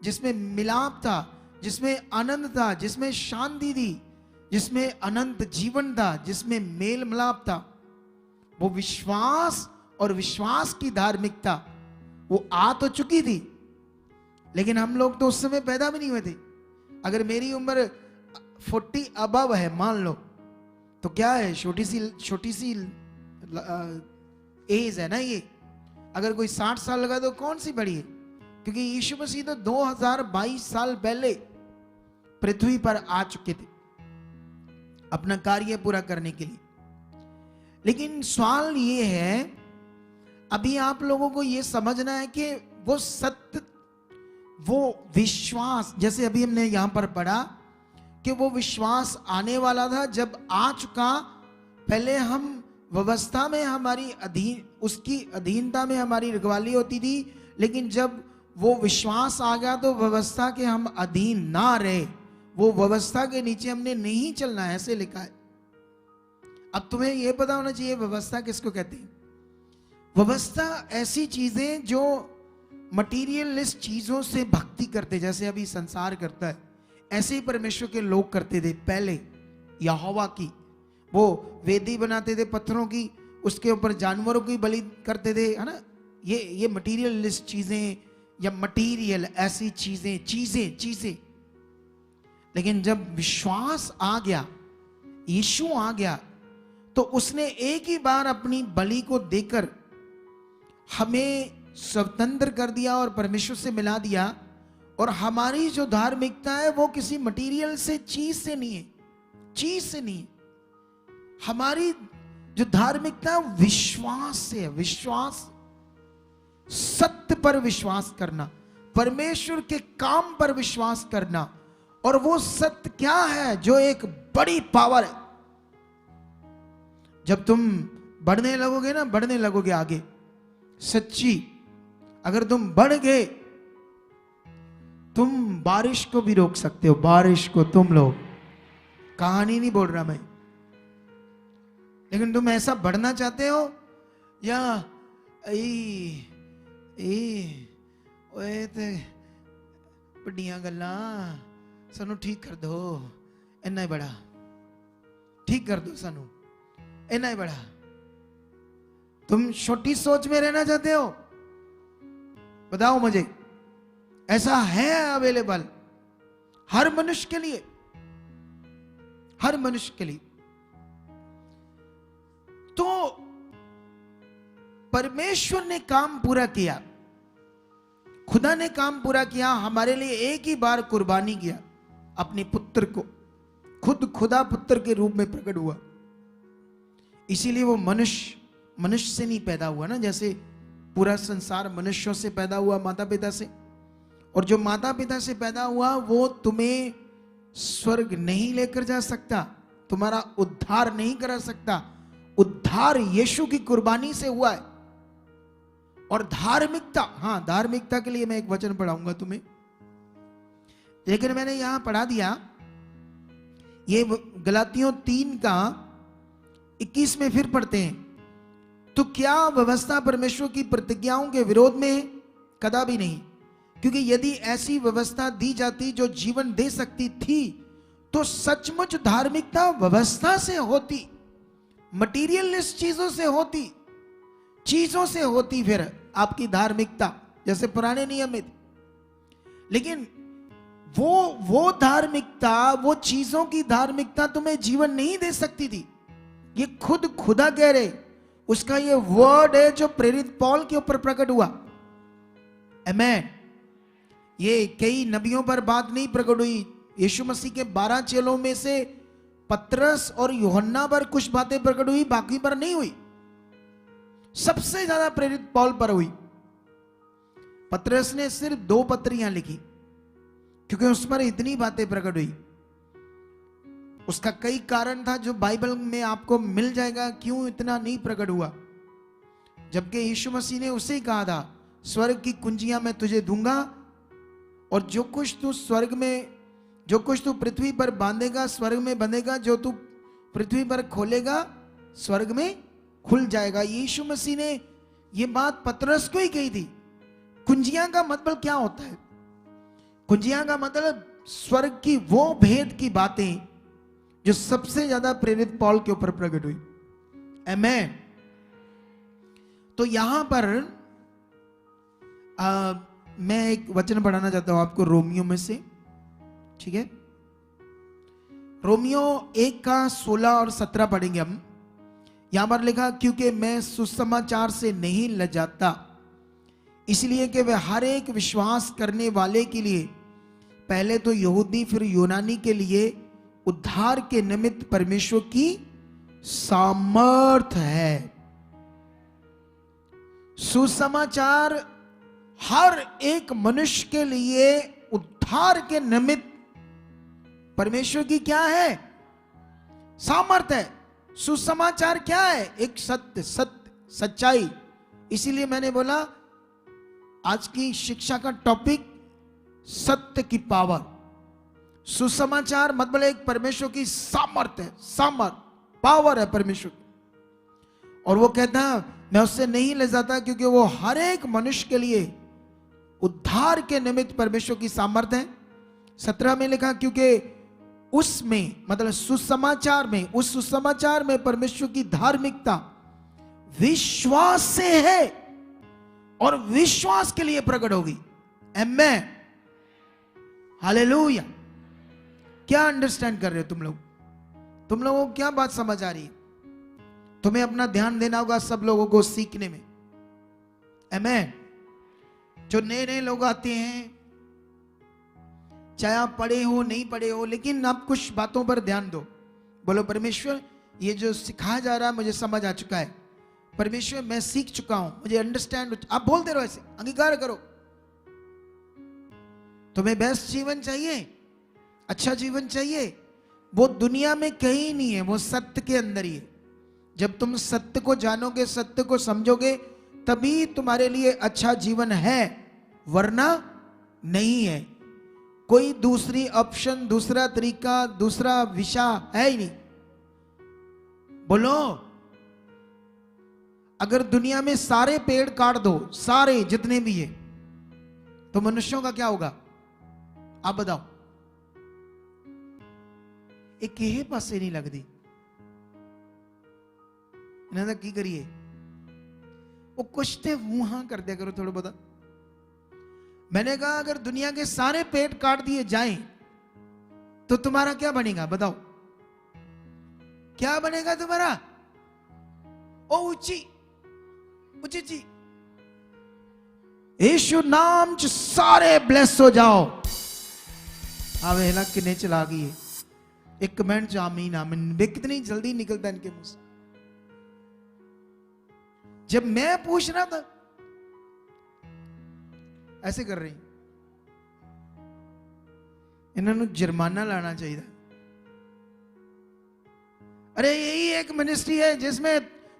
जिसमें मिलाप था, जिसमें आनंद था, जिसमें शांति थी, जिसमें अनंत जीवन था, जिसमें मेल मिलाप था, वो विश्वास और विश्वास की धार्मिकता वो आ तो चुकी थी। लेकिन हम लोग तो उस समय पैदा भी नहीं हुए थे। अगर मेरी उम्र 40 अबव है मान लो, तो क्या है, छोटी सी एज है ना ये। अगर कोई 60 साल लगा तो कौन सी बड़ी है? क्योंकि यीशु मसीह तो 2022 साल पहले पृथ्वी पर आ चुके थे अपना कार्य पूरा करने के लिए। लेकिन सवाल ये है, अभी आप लोगों को ये समझना है कि वो सत्य, वो विश्वास, जैसे अभी हमने यहां पर पढ़ा कि वो विश्वास आने वाला था, जब आ चुका। पहले हम व्यवस्था में हमारी उसकी अधीनता में हमारी रखवाली होती थी, लेकिन जब वो विश्वास आ गया तो व्यवस्था के हम अधीन ना रहे, वो व्यवस्था के नीचे हमने नहीं चलना है, ऐसे लिखा है। अब तुम्हें यह पता होना चाहिए व्यवस्था किसको कहते हैं। व्यवस्था ऐसी चीजें जो मटीरियलिस्ट चीजों से भक्ति करते, जैसे अभी संसार करता है, ऐसे ही परमेश्वर के लोग करते थे पहले। यहोवा की वो वेदी बनाते थे पत्थरों की, उसके ऊपर जानवरों की बलि करते थे, है ना। ये मटीरियलिस्ट चीजें या मटीरियल ऐसी चीजें। लेकिन जब विश्वास आ गया, यीशु आ गया, तो उसने एक ही बार अपनी बलि को देकर हमें स्वतंत्र कर दिया और परमेश्वर से मिला दिया। और हमारी जो धार्मिकता है वो किसी मटेरियल से, चीज से नहीं है। हमारी जो धार्मिकता विश्वास से है, विश्वास, सत्य पर विश्वास करना, परमेश्वर के काम पर विश्वास करना, और वो सत्य क्या है जो एक बड़ी पावर है। जब तुम बढ़ने लगोगे ना, बढ़ने लगोगे आगे, सच्ची अगर तुम बढ़ गए, तुम बारिश को भी रोक सकते हो। बारिश को तुम लोग, कहानी नहीं बोल रहा मैं, लेकिन तुम ऐसा बढ़ना चाहते हो या ओए ते बड़ियां गल्लां सानू ठीक कर दो, इन्ना ही बड़ा ठीक कर दो सानू, इन्ना ही बड़ा। तुम छोटी सोच में रहना चाहते हो? बताओ मुझे, ऐसा है अवेलेबल हर मनुष्य के लिए, हर मनुष्य के लिए। तो परमेश्वर ने काम पूरा किया, खुदा ने काम पूरा किया, हमारे लिए एक ही बार कुर्बानी किया अपने पुत्र को। खुद खुदा पुत्र के रूप में प्रकट हुआ। इसीलिए वो मनुष्य से नहीं पैदा हुआ ना, जैसे पूरा संसार मनुष्यों से पैदा हुआ, माता पिता से। और जो माता पिता से पैदा हुआ वो तुम्हें स्वर्ग नहीं लेकर जा सकता, तुम्हारा उद्धार नहीं करा सकता। उद्धार यीशु की कुर्बानी से हुआ है। और धार्मिकता, हाँ धार्मिकता के लिए मैं एक वचन पढ़ाऊंगा तुम्हें, लेकिन मैंने यहां पढ़ा दिया, ये गलातियों 3 का 21 में फिर पढ़ते हैं। तो क्या व्यवस्था परमेश्वर की प्रतिज्ञाओं के विरोध में है? कदापि नहीं, क्योंकि यदि ऐसी व्यवस्था दी जाती जो जीवन दे सकती थी, तो सचमुच धार्मिकता व्यवस्था से होती, मटीरियलिस्ट चीजों से होती, चीजों से होती फिर आपकी धार्मिकता, जैसे पुराने नियम में थी। लेकिन वो धार्मिकता, वो चीजों की धार्मिकता तुम्हें जीवन नहीं दे सकती थी। ये खुद खुदा कह रहे, उसका ये वर्ड है जो प्रेरित पौल के ऊपर प्रकट हुआ। आमेन। ये कई नबियों पर बात नहीं प्रकट हुई। यीशु मसीह के 12 चेलों में से पतरस और यूहन्ना पर कुछ बातें प्रकट हुई, बाकी पर नहीं हुई। सबसे ज्यादा प्रेरित पौल पर हुई। पतरस ने सिर्फ 2 पत्रियां लिखी, क्योंकि उस पर इतनी बातें प्रकट हुई। उसका कई कारण था जो बाइबल में आपको मिल जाएगा, क्यों इतना नहीं प्रकट हुआ। जबकि यीशु मसीह ने उसे ही कहा था, स्वर्ग की कुंजियां मैं तुझे दूंगा, और जो कुछ तू स्वर्ग में, जो कुछ तू पृथ्वी पर बांधेगा स्वर्ग में बंधेगा, जो तू पृथ्वी पर खोलेगा स्वर्ग में खुल जाएगा। यीशु मसीह ने यह बात पतरस को ही कही थी। कुंजियां का मतलब क्या होता है? कुंजियां का मतलब स्वर्ग की वो भेद की बातें जो सबसे ज्यादा प्रेरित पौल के ऊपर प्रकट हुई। आमेन। तो यहां पर मैं एक वचन पढ़ाना चाहता हूं आपको रोमियो में से, ठीक है? रोमियो 1 का 16 और 17 पढ़ेंगे हम। यहां पर लिखा, क्योंकि मैं सुसमाचार से नहीं लजाता, इसलिए कि वह हर एक विश्वास करने वाले के लिए, पहले तो यहूदी फिर यूनानी के लिए उद्धार के निमित्त परमेश्वर की सामर्थ है। सुसमाचार हर एक मनुष्य के लिए उद्धार के निमित्त परमेश्वर की क्या है? सामर्थ है। सुसमाचार क्या है? एक सत्य, सच्चाई। इसीलिए मैंने बोला आज की शिक्षा का टॉपिक सत्य की पावर। सुसमाचार मतलब एक परमेश्वर की सामर्थ्य है, सामर्थ, पावर है परमेश्वर की। और वो कहता है मैं उससे नहीं ले जाता, क्योंकि वो हर एक मनुष्य के लिए उद्धार के निमित्त परमेश्वर की सामर्थ्य है। 17 में लिखा, क्योंकि उसमें मतलब सुसमाचार में, उस सुसमाचार में परमेश्वर की धार्मिकता विश्वास से है और विश्वास के लिए प्रकट होगी। आमेन, हालेलुया। क्या अंडरस्टैंड कर रहे हो तुम लोग? तुम लोगों को क्या बात समझ आ रही है? तुम्हें अपना ध्यान देना होगा सब लोगों को सीखने में। आमेन। जो नए नए लोग आते हैं, चाहे आप पढ़े हो नहीं पढ़े हो, लेकिन आप कुछ बातों पर ध्यान दो। बोलो परमेश्वर, ये जो सिखाया जा रहा है मुझे समझ आ चुका है। परमेश्वर मैं सीख चुका हूं, मुझे अंडरस्टैंड। आप बोलते रहो, ऐसे अंगीकार करो। तुम्हें बेस्ट जीवन चाहिए, अच्छा जीवन चाहिए, वो दुनिया में कहीं नहीं है, वो सत्य के अंदर ही है। जब तुम सत्य को जानोगे, सत्य को समझोगे, तभी तुम्हारे लिए अच्छा जीवन है, वरना नहीं है। कोई दूसरी ऑप्शन, दूसरा तरीका, दूसरा विषय है ही नहीं। बोलो, अगर दुनिया में सारे पेड़ काट दो, सारे जितने भी है, तो मनुष्यों का क्या होगा? आप बताओ। एक ही पासे नहीं लगती। इन्हें की करिए, वो कुछ ते वहां कर दिया करो थोड़ा बहुत। मैंने कहा अगर दुनिया के सारे पेड़ काट दिए जाएं तो तुम्हारा क्या बनेगा? बताओ, क्या बनेगा तुम्हारा? ओ ऊंची ऊंची जी, यीशु नाम च सारे ब्लेस हो जाओ। आवेला किने चला गई है, एक कमेंट च आमीन आमीन वे कितनी जल्दी निकलता इनके मुंह से। जब मैं पूछ रहा था ऐसे कर रही, इन्होंने जुर्माना लाना चाहिए। अरे यही एक मिनिस्ट्री है जिसमें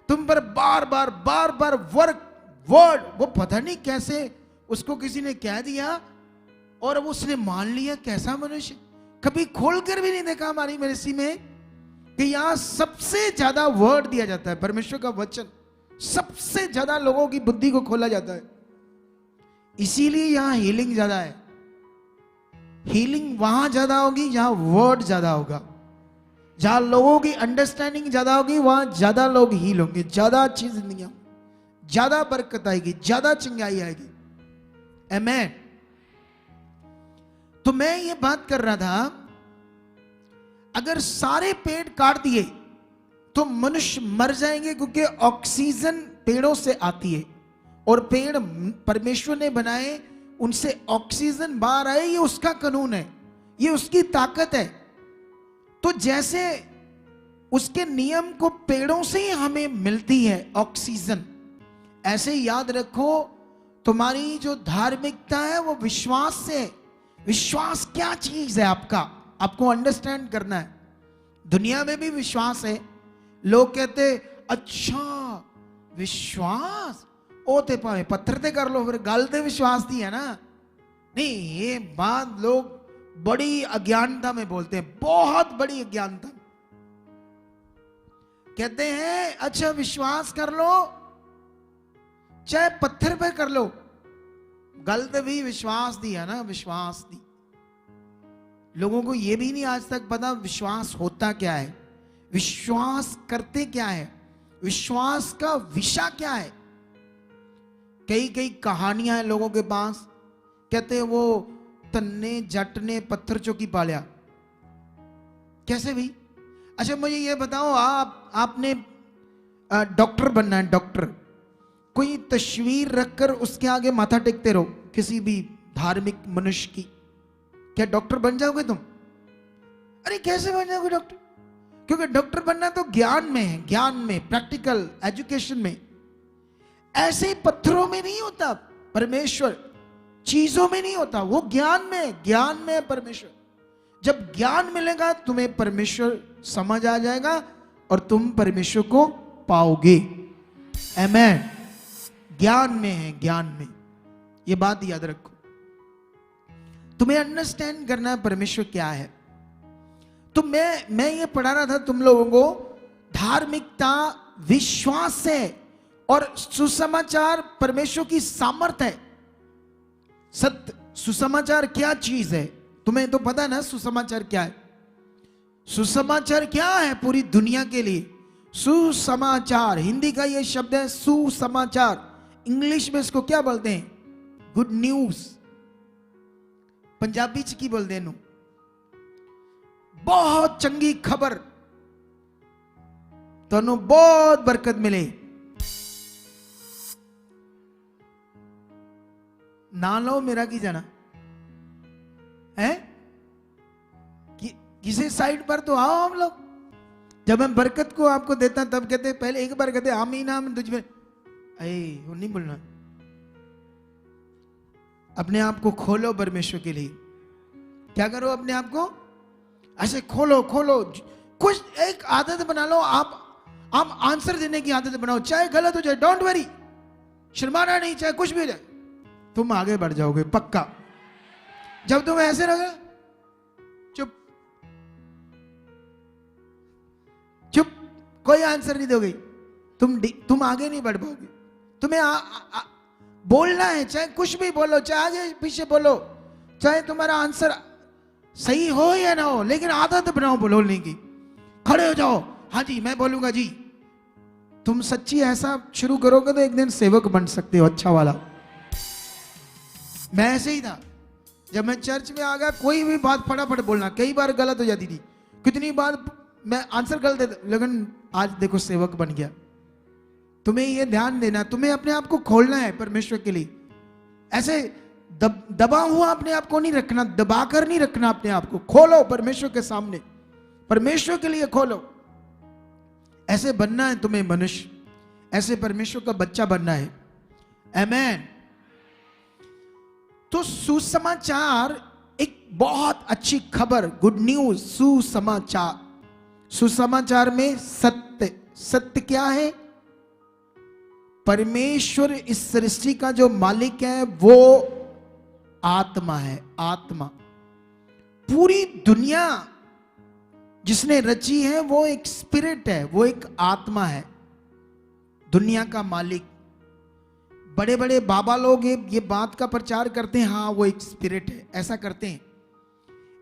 तुम पर बार बार वर्ड वो पता नहीं कैसे उसको किसी ने कह दिया और अब उसने मान लिया। कैसा मनुष्य, कभी खोलकर भी नहीं देखा हमारी मिनिस्ट्री में कि यहां सबसे ज्यादा वर्ड दिया जाता है, परमेश्वर का वचन सबसे ज्यादा लोगों की बुद्धि को खोला जाता है। इसीलिए यहां हीलिंग ज्यादा है। हीलिंग वहां ज्यादा होगी जहां वर्ड ज्यादा होगा, जहां लोगों की अंडरस्टैंडिंग ज्यादा होगी, वहां ज्यादा लोग हील होंगे, ज्यादा अच्छी जिंदगी, ज्यादा बरकत आएगी, ज्यादा चंगाई आएगी। आमीन। तो मैं ये बात कर रहा था, अगर सारे पेड़ काट दिए तो मनुष्य मर जाएंगे, क्योंकि ऑक्सीजन पेड़ों से आती है और पेड़ परमेश्वर ने बनाए, उनसे ऑक्सीजन बाहर आए, ये उसका कानून है, ये उसकी ताकत है। तो जैसे उसके नियम को पेड़ों से ही हमें मिलती है ऑक्सीजन, ऐसे याद रखो तुम्हारी जो धार्मिकता है वो विश्वास से है। विश्वास क्या चीज है आपका, आपको अंडरस्टैंड करना है। दुनिया में भी विश्वास है। लोग कहते अच्छा विश्वास ओ ते पावे पत्थर ते कर लो, फिर गल ते विश्वास दी है ना। नहीं, ये बात लोग बड़ी अज्ञानता में बोलते हैं, बहुत बड़ी अज्ञानता। कहते हैं अच्छा विश्वास कर लो चाहे पत्थर पे कर लो, गलत भी विश्वास दी है ना, विश्वास दी। लोगों को यह भी नहीं आज तक पता विश्वास होता क्या है, विश्वास करते क्या है, विश्वास का विषय क्या है। कई कई कहानियां हैं लोगों के पास, कहते हैं वो तन्ने जट ने पत्थर चौकी पालिया। कैसे भी? अच्छा मुझे ये बताओ, आपने डॉक्टर बनना है, डॉक्टर, कोई तस्वीर रखकर उसके आगे माथा टेकते रहो किसी भी धार्मिक मनुष्य की, क्या डॉक्टर बन जाओगे तुम? अरे कैसे बन जाओगे डॉक्टर? क्योंकि डॉक्टर बनना तो ज्ञान में है, ज्ञान में, प्रैक्टिकल एजुकेशन में। ऐसे ही पत्थरों में नहीं होता परमेश्वर, चीजों में नहीं होता, वो ज्ञान में, ज्ञान में है परमेश्वर। जब ज्ञान मिलेगा तुम्हें परमेश्वर समझ आ जाएगा और तुम परमेश्वर को पाओगे। आमीन। ज्ञान में है, ज्ञान में। ये बात याद रखो। तुम्हें अंडरस्टैंड करना है परमेश्वर क्या है। तो मैं ये पढ़ा रहा था तुम लोगों को, धार्मिकता विश्वास है और सुसमाचार परमेश्वर की सामर्थ्य है। सत्य, सुसमाचार क्या चीज है तुम्हें तो पता ना, सुसमाचार क्या है। सुसमाचार क्या है पूरी दुनिया के लिए? सुसमाचार, हिंदी का ये शब्द है सुसमाचार। इंग्लिश में इसको क्या बोलते हैं? Good news. पंजाबी च की बोलते हैं? बहुत चंगी खबर, तनु बहुत बरकत मिले। ना लो मेरा की जाना है, किसी साइड पर तो आओ हम लोग। जब मैं बरकत को आपको देता तब कहते, पहले एक बार कहते आमीन आमीन, तुझ में वो नहीं बोलना। अपने आप को खोलो परमेश्वर के लिए। क्या करो, अपने आप को ऐसे खोलो खोलो, कुछ एक आदत बना लो। आप आंसर देने की आदत बनाओ, चाहे गलत हो जाए, डोंट वरी, शर्माना नहीं, चाहे कुछ भी हो जाए, तुम आगे बढ़ जाओगे पक्का। जब तुम ऐसे रहोगे चुप चुप, कोई आंसर नहीं दोगे, तुम आगे नहीं बढ़ पाओगे। तुम्हें बोलना है, चाहे कुछ भी बोलो, चाहे आगे पीछे बोलो, चाहे तुम्हारा आंसर सही हो या ना हो, लेकिन आदत बनाओ बोलने की। खड़े हो जाओ, हाँ जी मैं बोलूंगा जी। तुम सच्ची ऐसा शुरू करोगे तो एक दिन सेवक बन सकते हो, अच्छा वाला। मैं ऐसे ही था, जब मैं चर्च में आ गया, कोई भी बात फटाफट बोलना, कई बार गलत हो जाती थी, कितनी बार मैं आंसर गलत देता, लेकिन आज देखो सेवक बन गया। तुम्हें ये ध्यान देना, तुम्हें अपने आप को खोलना है परमेश्वर के लिए। ऐसे दबा हुआ अपने आप को नहीं रखना, दबा कर नहीं रखना अपने आप को, खोलो परमेश्वर के सामने, परमेश्वर के लिए खोलो। ऐसे बनना है तुम्हें मनुष्य, ऐसे परमेश्वर का बच्चा बनना है। आमेन। तो सुसमाचार, एक बहुत अच्छी खबर, गुड न्यूज, सुसमाचार। सुसमाचार में सत्य, सत्य क्या है? परमेश्वर इस सृष्टि का जो मालिक है वो आत्मा है। आत्मा, पूरी दुनिया जिसने रची है वो एक स्पिरिट है, वो एक आत्मा है। दुनिया का मालिक, बड़े बड़े बाबा लोग ये बात का प्रचार करते हैं, हाँ वो एक स्पिरिट है, ऐसा करते हैं,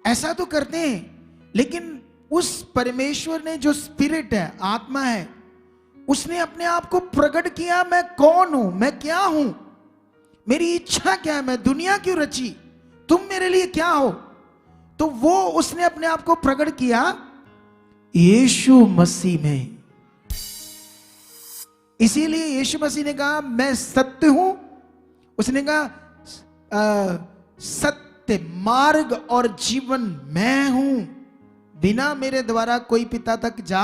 ऐसा तो करते हैं, लेकिन उस परमेश्वर ने जो स्पिरिट है, आत्मा है, उसने अपने आप को प्रकट किया। मैं कौन हूं, मैं क्या हूं, मेरी इच्छा क्या है, मैं दुनिया क्यों रची, तुम मेरे लिए क्या हो? तो वो उसने अपने आप को प्रकट किया यीशु मसीह में। इसीलिए यीशु मसीह ने कहा मैं सत्य हूं। उसने कहा सत्य, मार्ग और जीवन मैं हूं, बिना मेरे द्वारा कोई पिता तक जा।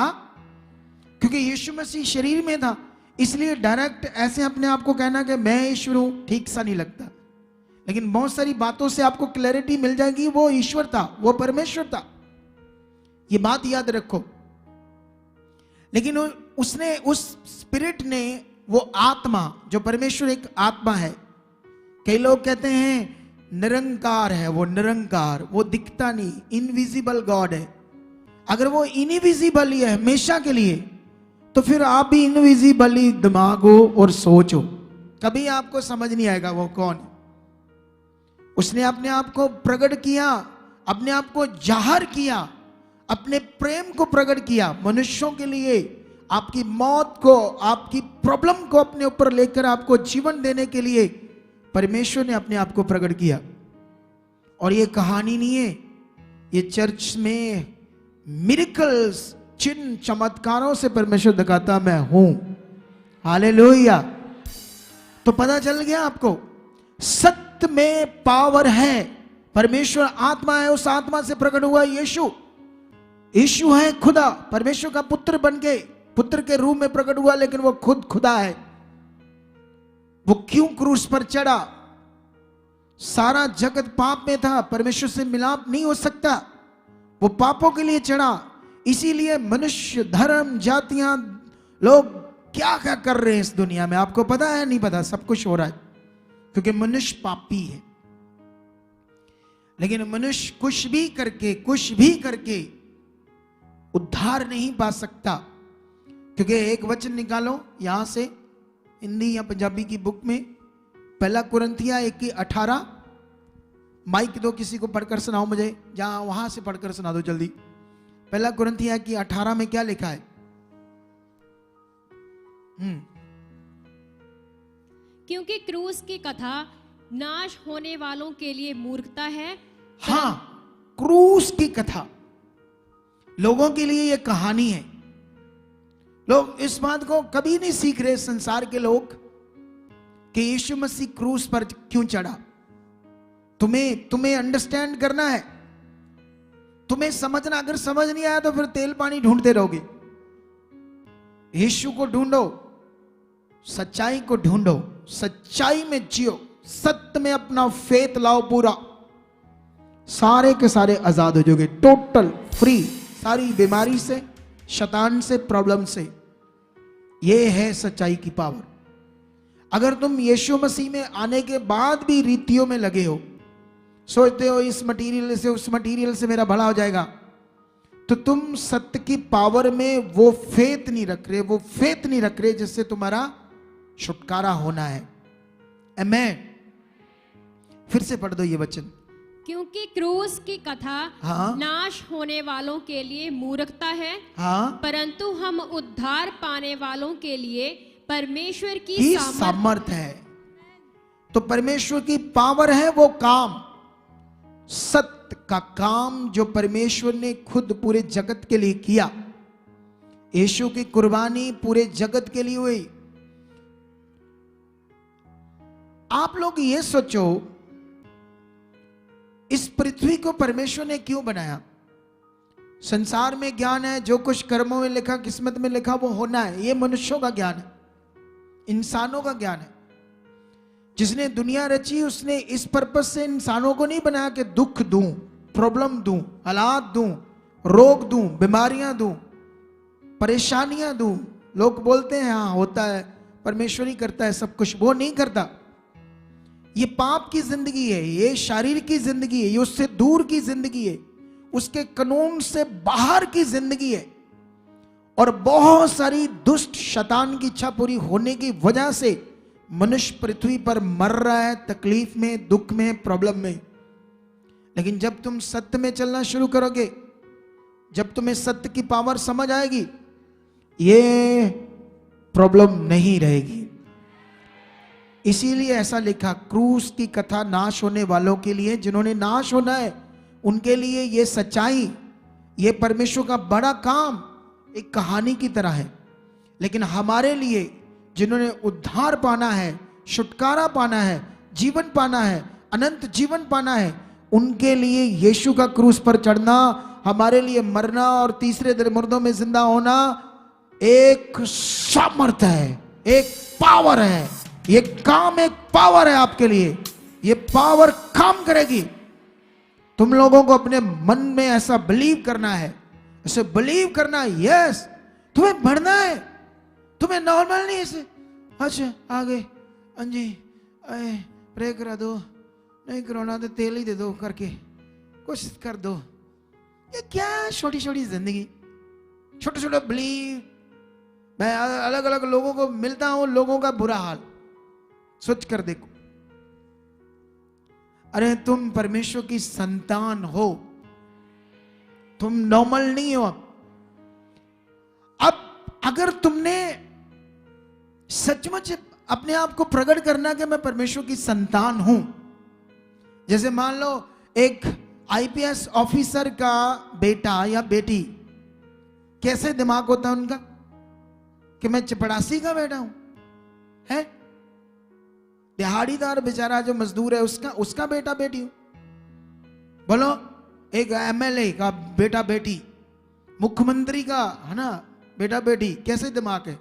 क्योंकि यीशु मसीह शरीर में था, इसलिए डायरेक्ट ऐसे अपने आप को कहना कि मैं ईश्वर हूं ठीक सा नहीं लगता, लेकिन बहुत सारी बातों से आपको क्लैरिटी मिल जाएगी, वो ईश्वर था, वो परमेश्वर था, ये बात याद रखो। लेकिन उसने, उस स्पिरिट ने, वो आत्मा, जो परमेश्वर एक आत्मा है, कई लोग कहते हैं निरंकार है, वो निरंकार, वो दिखता नहीं, इनविजिबल गॉड है। अगर वो इनविजिबल ही है हमेशा के लिए, तो फिर आप भी इनविजिबली दिमाग हो और सोचो, कभी आपको समझ नहीं आएगा वो कौन है। उसने अपने आप को प्रकट किया, अपने आप को जाहिर किया, अपने प्रेम को प्रकट किया मनुष्यों के लिए, आपकी मौत को, आपकी प्रॉब्लम को अपने ऊपर लेकर आपको जीवन देने के लिए परमेश्वर ने अपने आप को प्रकट किया। और ये कहानी नहीं है, ये चर्च में मिरेकल्स, चिन्ह चमत्कारों से परमेश्वर दिखाता मैं हूं। हालेलुया। तो पता चल गया आपको, सत्य में पावर है, परमेश्वर आत्मा है, उस आत्मा से प्रकट हुआ यीशु। यीशु है खुदा, परमेश्वर का पुत्र बन के, पुत्र के रूप में प्रकट हुआ, लेकिन वो खुद खुदा है। वो क्यों क्रूस पर चढ़ा? सारा जगत पाप में था, परमेश्वर से मिलाप नहीं हो सकता, वो पापों के लिए चढ़ा। इसीलिए मनुष्य, धर्म, जातियां, लोग क्या क्या कर रहे हैं इस दुनिया में, आपको पता है नहीं पता, सब कुछ हो रहा है, क्योंकि मनुष्य पापी है। लेकिन मनुष्य कुछ भी करके उद्धार नहीं पा सकता। क्योंकि एक वचन निकालो यहां से, हिंदी या पंजाबी की बुक में, 1 कुरिन्थियां 1:18, माइक दो किसी को, पढ़कर सुनाओ मुझे, जहां वहां से पढ़कर सुना दो जल्दी। 1 कुरिन्थियां 1:18 में क्या लिखा है? क्योंकि क्रूस की कथा नाश होने वालों के लिए मूर्खता है। हाँ, क्रूस की कथा लोगों के लिए ये कहानी है। लोग इस बात को कभी नहीं सीख रहे, संसार के लोग, कि यीशु मसीह क्रूस पर क्यों चढ़ा। तुम्हें अंडरस्टैंड करना है, तुम्हें समझना। अगर समझ नहीं आया तो फिर तेल पानी ढूंढते रहोगे। यीशु को ढूंढो, सच्चाई को ढूंढो, सच्चाई में जियो, सत्य में अपना फेथ लाओ पूरा, सारे के सारे आजाद हो जाओगे, टोटल फ्री, सारी बीमारी से, शैतान से, प्रॉब्लम से। ये है सच्चाई की पावर। अगर तुम यीशु मसीह में आने के बाद भी रीतियों में लगे हो, सोचते हो इस मटेरियल से उस मटेरियल से मेरा भला हो जाएगा, तो तुम सत्य की पावर में वो फेथ नहीं रख रहे, वो फेथ नहीं रख रहे जिससे तुम्हारा छुटकारा होना है। आमेन। फिर से पढ़ दो ये वचन। क्योंकि क्रूस की कथा हाँ। नाश होने वालों के लिए मूर्खता है, हाँ, परंतु हम उद्धार पाने वालों के लिए परमेश्वर की की सामर्थ सामर्थ है। तो परमेश्वर की पावर है वो काम, सत्य का काम जो परमेश्वर ने खुद पूरे जगत के लिए किया। यीशु की कुर्बानी पूरे जगत के लिए हुई। आप लोग ये सोचो, इस पृथ्वी को परमेश्वर ने क्यों बनाया? संसार में ज्ञान है, जो कुछ कर्मों में लिखा, किस्मत में लिखा वो होना है, ये मनुष्यों का ज्ञान है, इंसानों का ज्ञान है। जिसने दुनिया रची उसने इस पर्पस से इंसानों को नहीं बनाया कि दुख दूं, प्रॉब्लम दूं, हालात दूं, रोग दूं, बीमारियां दूं, परेशानियां दूं। लोग बोलते हैं हाँ होता है, परमेश्वर ही करता है सब कुछ, वो नहीं करता। ये पाप की जिंदगी है, ये शारीरिक की जिंदगी है, ये उससे दूर की जिंदगी है, उसके कानून से बाहर की जिंदगी है। और बहुत सारी दुष्ट शैतान की इच्छा पूरी होने की वजह से मनुष्य पृथ्वी पर मर रहा है, तकलीफ में, दुख में, प्रॉब्लम में। लेकिन जब तुम सत्य में चलना शुरू करोगे, जब तुम्हें सत्य की पावर समझ आएगी, ये प्रॉब्लम नहीं रहेगी। इसीलिए ऐसा लिखा, क्रूस की कथा नाश होने वालों के लिए, जिन्होंने नाश होना है उनके लिए ये सच्चाई, ये परमेश्वर का बड़ा काम एक कहानी की तरह है। लेकिन हमारे लिए जिन्होंने उद्धार पाना है, छुटकारा पाना है, जीवन पाना है, अनंत जीवन पाना है, उनके लिए यीशु का क्रूस पर चढ़ना, हमारे लिए मरना और तीसरे दिन मुर्दों में जिंदा होना एक सामर्थ है, एक पावर है। ये काम एक पावर है आपके लिए, ये पावर काम करेगी। तुम लोगों को अपने मन में ऐसा बिलीव करना है, ऐसे बिलीव करना है, यस तुम्हें बढ़ना है, तुम्हें नॉर्मल नहीं ऐसे अच्छा आगे अंजी आए प्रे करा दो, नहीं कराना तो तेल ही दे दो करके कोशिश कर दो। ये क्या छोटी छोटी जिंदगी, छोटे छोटे बिलीव। मैं अलग अलग लोगों को मिलता हूं, लोगों का बुरा हाल सोच कर देखो। अरे तुम परमेश्वर की संतान हो, तुम नॉर्मल नहीं हो। अब अगर तुमने सचमुच अपने आप को प्रकट करना कि मैं परमेश्वर की संतान हूं, जैसे मान लो एक आईपीएस ऑफिसर का बेटा या बेटी, कैसे दिमाग होता है उनका कि मैं चपड़ासी का बेटा हूं, है दिहाड़ीदार बेचारा जो मजदूर है उसका बेटा बेटी हूं। बोलो एक एमएलए का बेटा बेटी, मुख्यमंत्री का है ना बेटा बेटी, कैसे दिमाग है?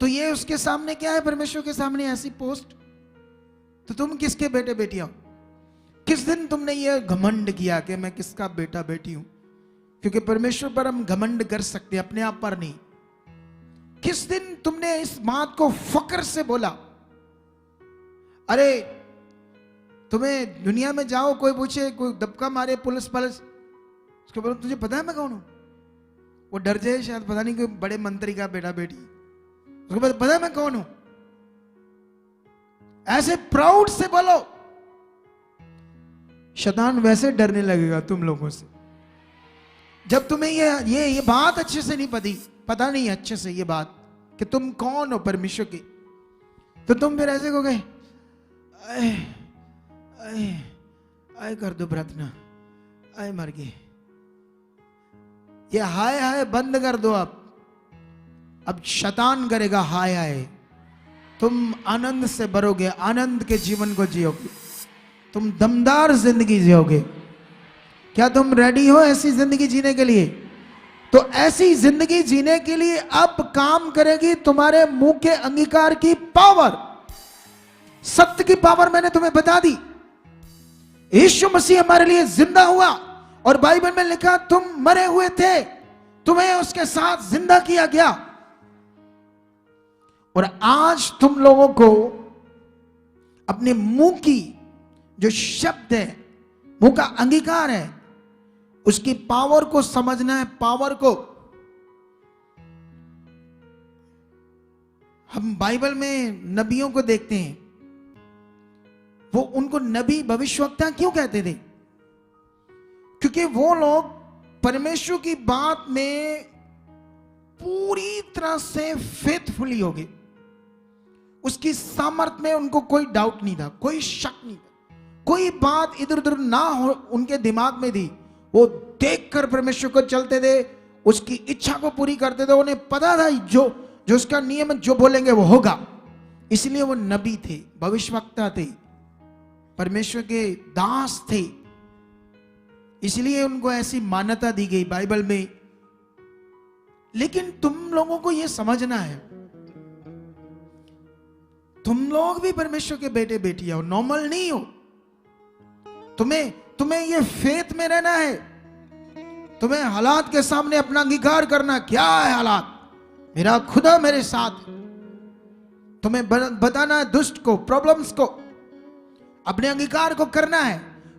तो ये उसके सामने क्या है? परमेश्वर के सामने ऐसी पोस्ट। तो तुम किसके बेटे बेटी हो? किस दिन तुमने ये घमंड किया कि मैं किसका बेटा बेटी हूं? क्योंकि परमेश्वर पर हम घमंड कर सकते हैं, अपने आप पर नहीं। किस दिन तुमने इस बात को फक्र से बोला? अरे तुम्हें दुनिया में जाओ, कोई पूछे, कोई दबका मारे पुलिस उसको बोलो तुझे पता है मैं कौन हूं? वो डर जाए शायद, पता नहीं कोई बड़े मंत्री का बेटा बेटी, उसको पता है मैं कौन हूं। ऐसे प्राउड से बोलो, शैतान वैसे डरने लगेगा तुम लोगों से। जब तुम्हें ये बात अच्छे से नहीं पता नहीं अच्छे से ये बात कि तुम कौन हो परमेश्वर की, तो तुम फिर ऐसे कहोगे आए कर दो प्रार्थना, आए मर गए। ये हाय हाय बंद कर दो। अब शैतान करेगा हाय हाय, तुम आनंद से भरोगे, आनंद के जीवन को जियोगे, तुम दमदार जिंदगी जियोगे। क्या तुम रेडी हो ऐसी जिंदगी जीने के लिए? तो ऐसी जिंदगी जीने के लिए अब काम करेगी तुम्हारे मुंह के अंगीकार की पावर। सत्य की पावर मैंने तुम्हें बता दी। यीशु मसीह हमारे लिए जिंदा हुआ और बाइबल में लिखा तुम मरे हुए थे, तुम्हें उसके साथ जिंदा किया गया। और आज तुम लोगों को अपने मुंह की जो शब्द है, मुंह का अंगीकार है, उसकी पावर को समझना है। पावर को हम बाइबल में नबियों को देखते हैं, वो उनको नबी भविष्यवक्ता क्यों कहते थे? क्योंकि वो लोग परमेश्वर की बात में पूरी तरह से फेथफुली हो गए। उसकी सामर्थ में उनको कोई डाउट नहीं था, कोई शक नहीं था, कोई बात इधर उधर ना हो उनके दिमाग में थी। वो देखकर परमेश्वर को चलते थे, उसकी इच्छा को पूरी करते थे। उन्हें पता था जो उसका नियम जो बोलेंगे वो होगा। इसलिए वो नबी थे, भविष्यवक्ता थे, परमेश्वर के दास थे। इसलिए उनको ऐसी मान्यता दी गई बाइबल में। लेकिन तुम लोगों को यह समझना है, तुम लोग भी परमेश्वर के बेटे बेटियां हो, नॉर्मल नहीं हो। तुम्हें ये फेथ में रहना है। तुम्हें हालात के सामने अपना अंगीकार करना, क्या है हालात, मेरा खुदा मेरे साथ। तुम्हें बताना है दुष्ट को, प्रॉब्लम्स को, अपने अंगीकार को करना है।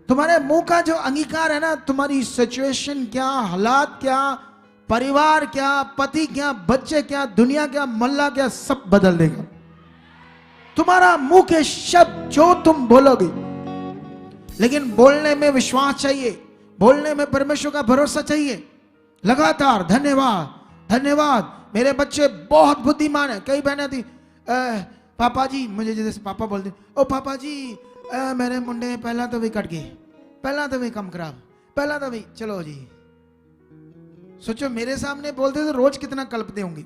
तुम्हारे मुंह का जो अंगीकार है ना, तुम्हारी सिचुएशन क्या, हालात क्या, परिवार क्या, पति क्या, बच्चे क्या, दुनिया क्या, मल्ला क्या, सब बदल देगा। तुम्हारा मुंह के शब्द जो तुम बोलोगे। लेकिन बोलने में विश्वास चाहिए, बोलने में परमेश्वर का भरोसा चाहिए लगातार। धन्यवाद धन्यवाद, मेरे बच्चे बहुत बुद्धिमान है। कई बहनें थी, पापा जी, मुझे जैसे पापा बोलते, ओ पापा जी मेरे मुंडे पहला तो भी कट गए, पहला तो भी कम खराब, पहला तो भी चलो जी। सोचो मेरे सामने बोलते तो रोज कितना कल्पते होंगे।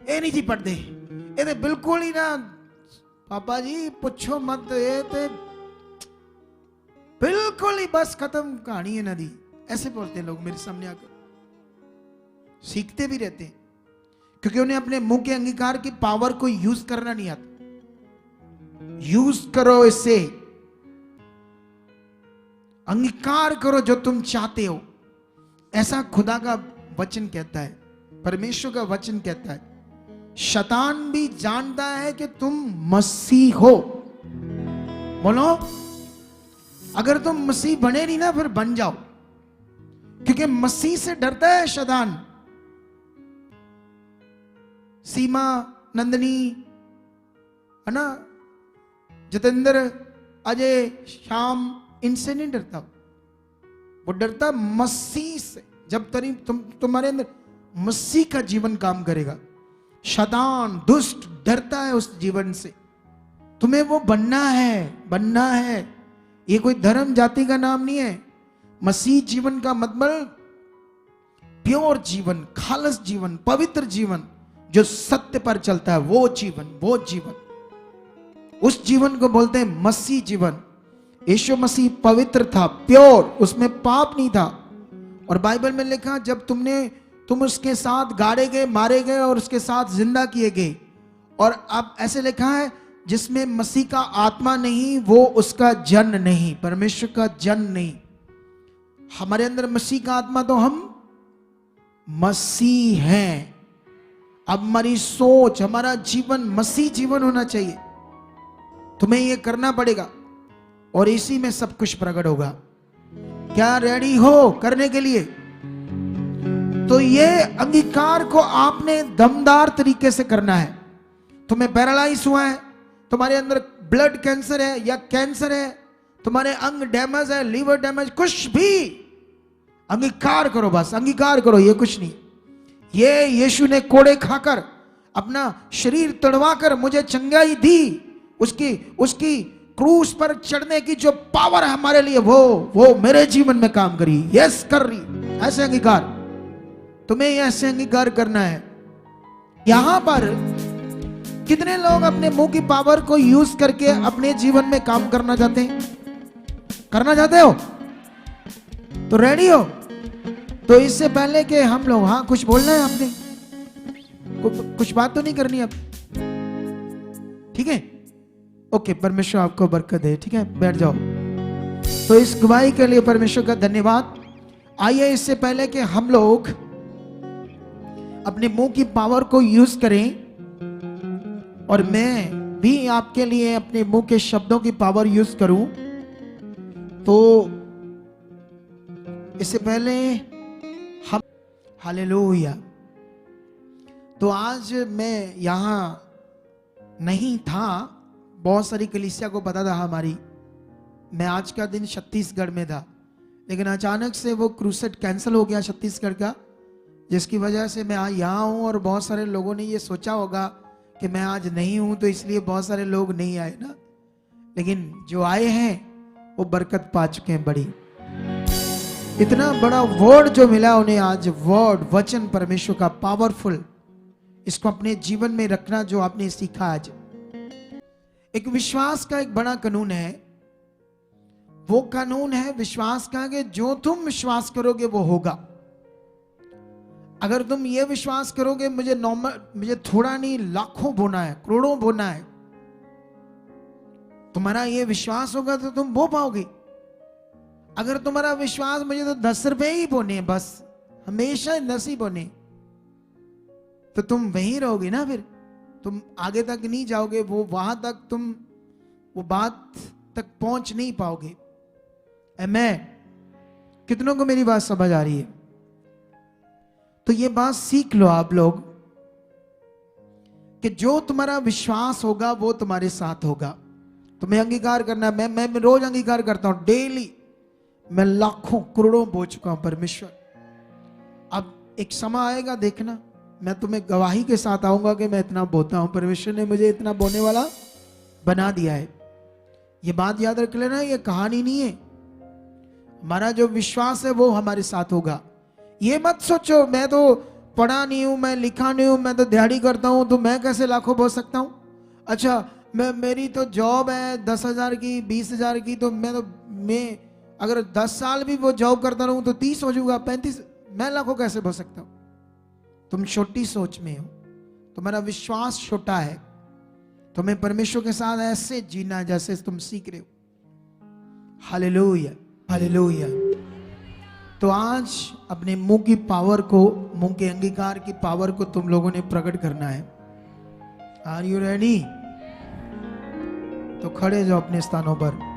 ए नहीं जी पढ़ते, ये तो बिल्कुल ही ना पापा जी पूछो मत, ये तो बिल्कुल ही बस खत्म कहानी है नदी। ऐसे बोलते हैं लोग मेरे सामने आकर। सीखते भी रहते हैं क्योंकि उन्हें अपने मुंह के अंगीकार की पावर को यूज करना नहीं आता। यूज करो, इससे अंगीकार करो जो तुम चाहते हो। ऐसा खुदा का वचन कहता है, परमेश्वर का वचन कहता है। शैतान भी जानता है कि तुम मसीह हो। बोलो, अगर तुम मसीह बने नहीं ना, फिर बन जाओ, क्योंकि मसीह से डरता है शैतान। सीमा, नंदनी, है ना, जितेंद्र, अजय, श्याम, इनसे नहीं डरता। वो डरता मसीह से। जब तरी तुम्हारे अंदर मसीह का जीवन काम करेगा, शैतान दुष्ट डरता है उस जीवन से। तुम्हें वो बनना है, बनना है। ये कोई धर्म जाति का नाम नहीं है। मसीह जीवन का मतलब प्योर जीवन, खालस जीवन, पवित्र जीवन, जो सत्य पर चलता है, वो जीवन, वो जीवन, उस जीवन को बोलते हैं मसीह जीवन। यीशु मसीह पवित्र था, प्योर, उसमें पाप नहीं था। और बाइबल में लिखा जब तुम उसके साथ गाड़े गए, मारे गए और उसके साथ जिंदा किए गए। और अब ऐसे लिखा है जिसमें मसीह का आत्मा नहीं, वो उसका जन नहीं, परमेश्वर का जन नहीं। हमारे अंदर मसीह का आत्मा, तो हम मसीह हैं। अब हमारी सोच, हमारा जीवन मसीह जीवन होना चाहिए। तुम्हें यह करना पड़ेगा और इसी में सब कुछ प्रकट होगा। क्या रेडी हो करने के लिए? तो ये अंगीकार को आपने दमदार तरीके से करना है। तुम्हें पैरालाइज हुआ है, तुम्हारे अंदर ब्लड कैंसर है या कैंसर है, तुम्हारे अंग डैमेज है, लीवर डैमेज, कुछ भी, अंगीकार करो, बस अंगीकार करो। ये कुछ नहीं, ये यीशु ने कोड़े खाकर अपना शरीर तड़वाकर मुझे चंगाई दी। उसकी क्रूस पर चढ़ने की जो पावर है हमारे लिए, वो मेरे जीवन में काम करी, यस कर रही। ऐसे अंगीकार, तुम्हें ऐसे अंगीकार करना है। यहां पर कितने लोग अपने मुंह की पावर को यूज करके अपने जीवन में काम करना चाहते हैं? करना चाहते हो तो रेडी हो? तो इससे पहले कि हम लोग, हाँ कुछ बोलना है आपने, कुछ बात तो नहीं करनी अब, ठीक है? ओके, परमेश्वर आपको बरकत दे। ठीक है, बैठ जाओ। तो इस गवाही के लिए परमेश्वर का धन्यवाद। आइए इससे पहले कि हम लोग अपने मुंह की पावर को यूज करें और मैं भी आपके लिए अपने मुंह के शब्दों की पावर यूज करूं, तो इससे पहले हम हालेलुया। तो आज मैं यहां नहीं था, बहुत सारी कलीसिया को पता था हमारी, मैं आज का दिन छत्तीसगढ़ में था, लेकिन अचानक से वो क्रूसेड कैंसिल हो गया छत्तीसगढ़ का, जिसकी वजह से मैं यहाँ हूँ। और बहुत सारे लोगों ने ये सोचा होगा कि मैं आज नहीं हूँ, तो इसलिए बहुत सारे लोग नहीं आए ना, लेकिन जो आए हैं वो बरकत पा चुके हैं बड़ी। इतना बड़ा वर्ड जो मिला उन्हें आज, वर्ड वचन परमेश्वर का पावरफुल, इसको अपने जीवन में रखना जो आपने सीखा आज। एक विश्वास का एक बड़ा कानून है, वो कानून है विश्वास का कि जो तुम विश्वास करोगे वो होगा। अगर तुम ये विश्वास करोगे मुझे थोड़ा नहीं लाखों बोना है, करोड़ों बोना है, तुम्हारा ये विश्वास होगा तो तुम बो पाओगे। अगर तुम्हारा विश्वास मुझे तो 10 रुपए ही बोने हैं बस, हमेशा 10 ही बोने, तो तुम वहीं रहोगे ना, फिर तुम आगे तक नहीं जाओगे, वो वहां तक तुम वो बात तक पहुंच नहीं पाओगे। मैं कितनों को मेरी बात समझ आ रही है? तो ये बात सीख लो आप लोग कि जो तुम्हारा विश्वास होगा वो तुम्हारे साथ होगा। तुम्हें अंगीकार करना है। मैं रोज अंगीकार करता हूं, डेली मैं लाखों करोड़ों बो चुका हूं परमेश्वर। अब एक समय आएगा, देखना, मैं तुम्हें गवाही के साथ आऊंगा कि मैं इतना बोता हूं, परमेश्वर ने मुझे इतना बोने वाला बना दिया है। ये बात याद रख लेना, ये कहानी नहीं है। हमारा जो विश्वास है वो हमारे साथ होगा। ये मत सोचो मैं तो पढ़ा नहीं हूं, मैं लिखा नहीं हूं, मैं तो दिहाड़ी करता हूं, तो मैं कैसे लाखों बो सकता हूं। अच्छा, मेरी तो जॉब है 10,000 की, 20,000 की, तो मैं अगर 10 साल भी वो जॉब करता रहूं तो 30 हो जाऊंगा, 35, मैं लाखों कैसे बो सकता हूं। तुम छोटी सोच में हो, तुम्हारा विश्वास छोटा है। तुम्हें परमेश्वर के साथ ऐसे जीना जैसे तुम सीख रहे हो। Hallelujah, hallelujah. तो आज अपने मुंह की पावर को, मुंह के अंगीकार की पावर को तुम लोगों ने प्रकट करना है। Are you ready? तो खड़े जाओ अपने स्थानों पर।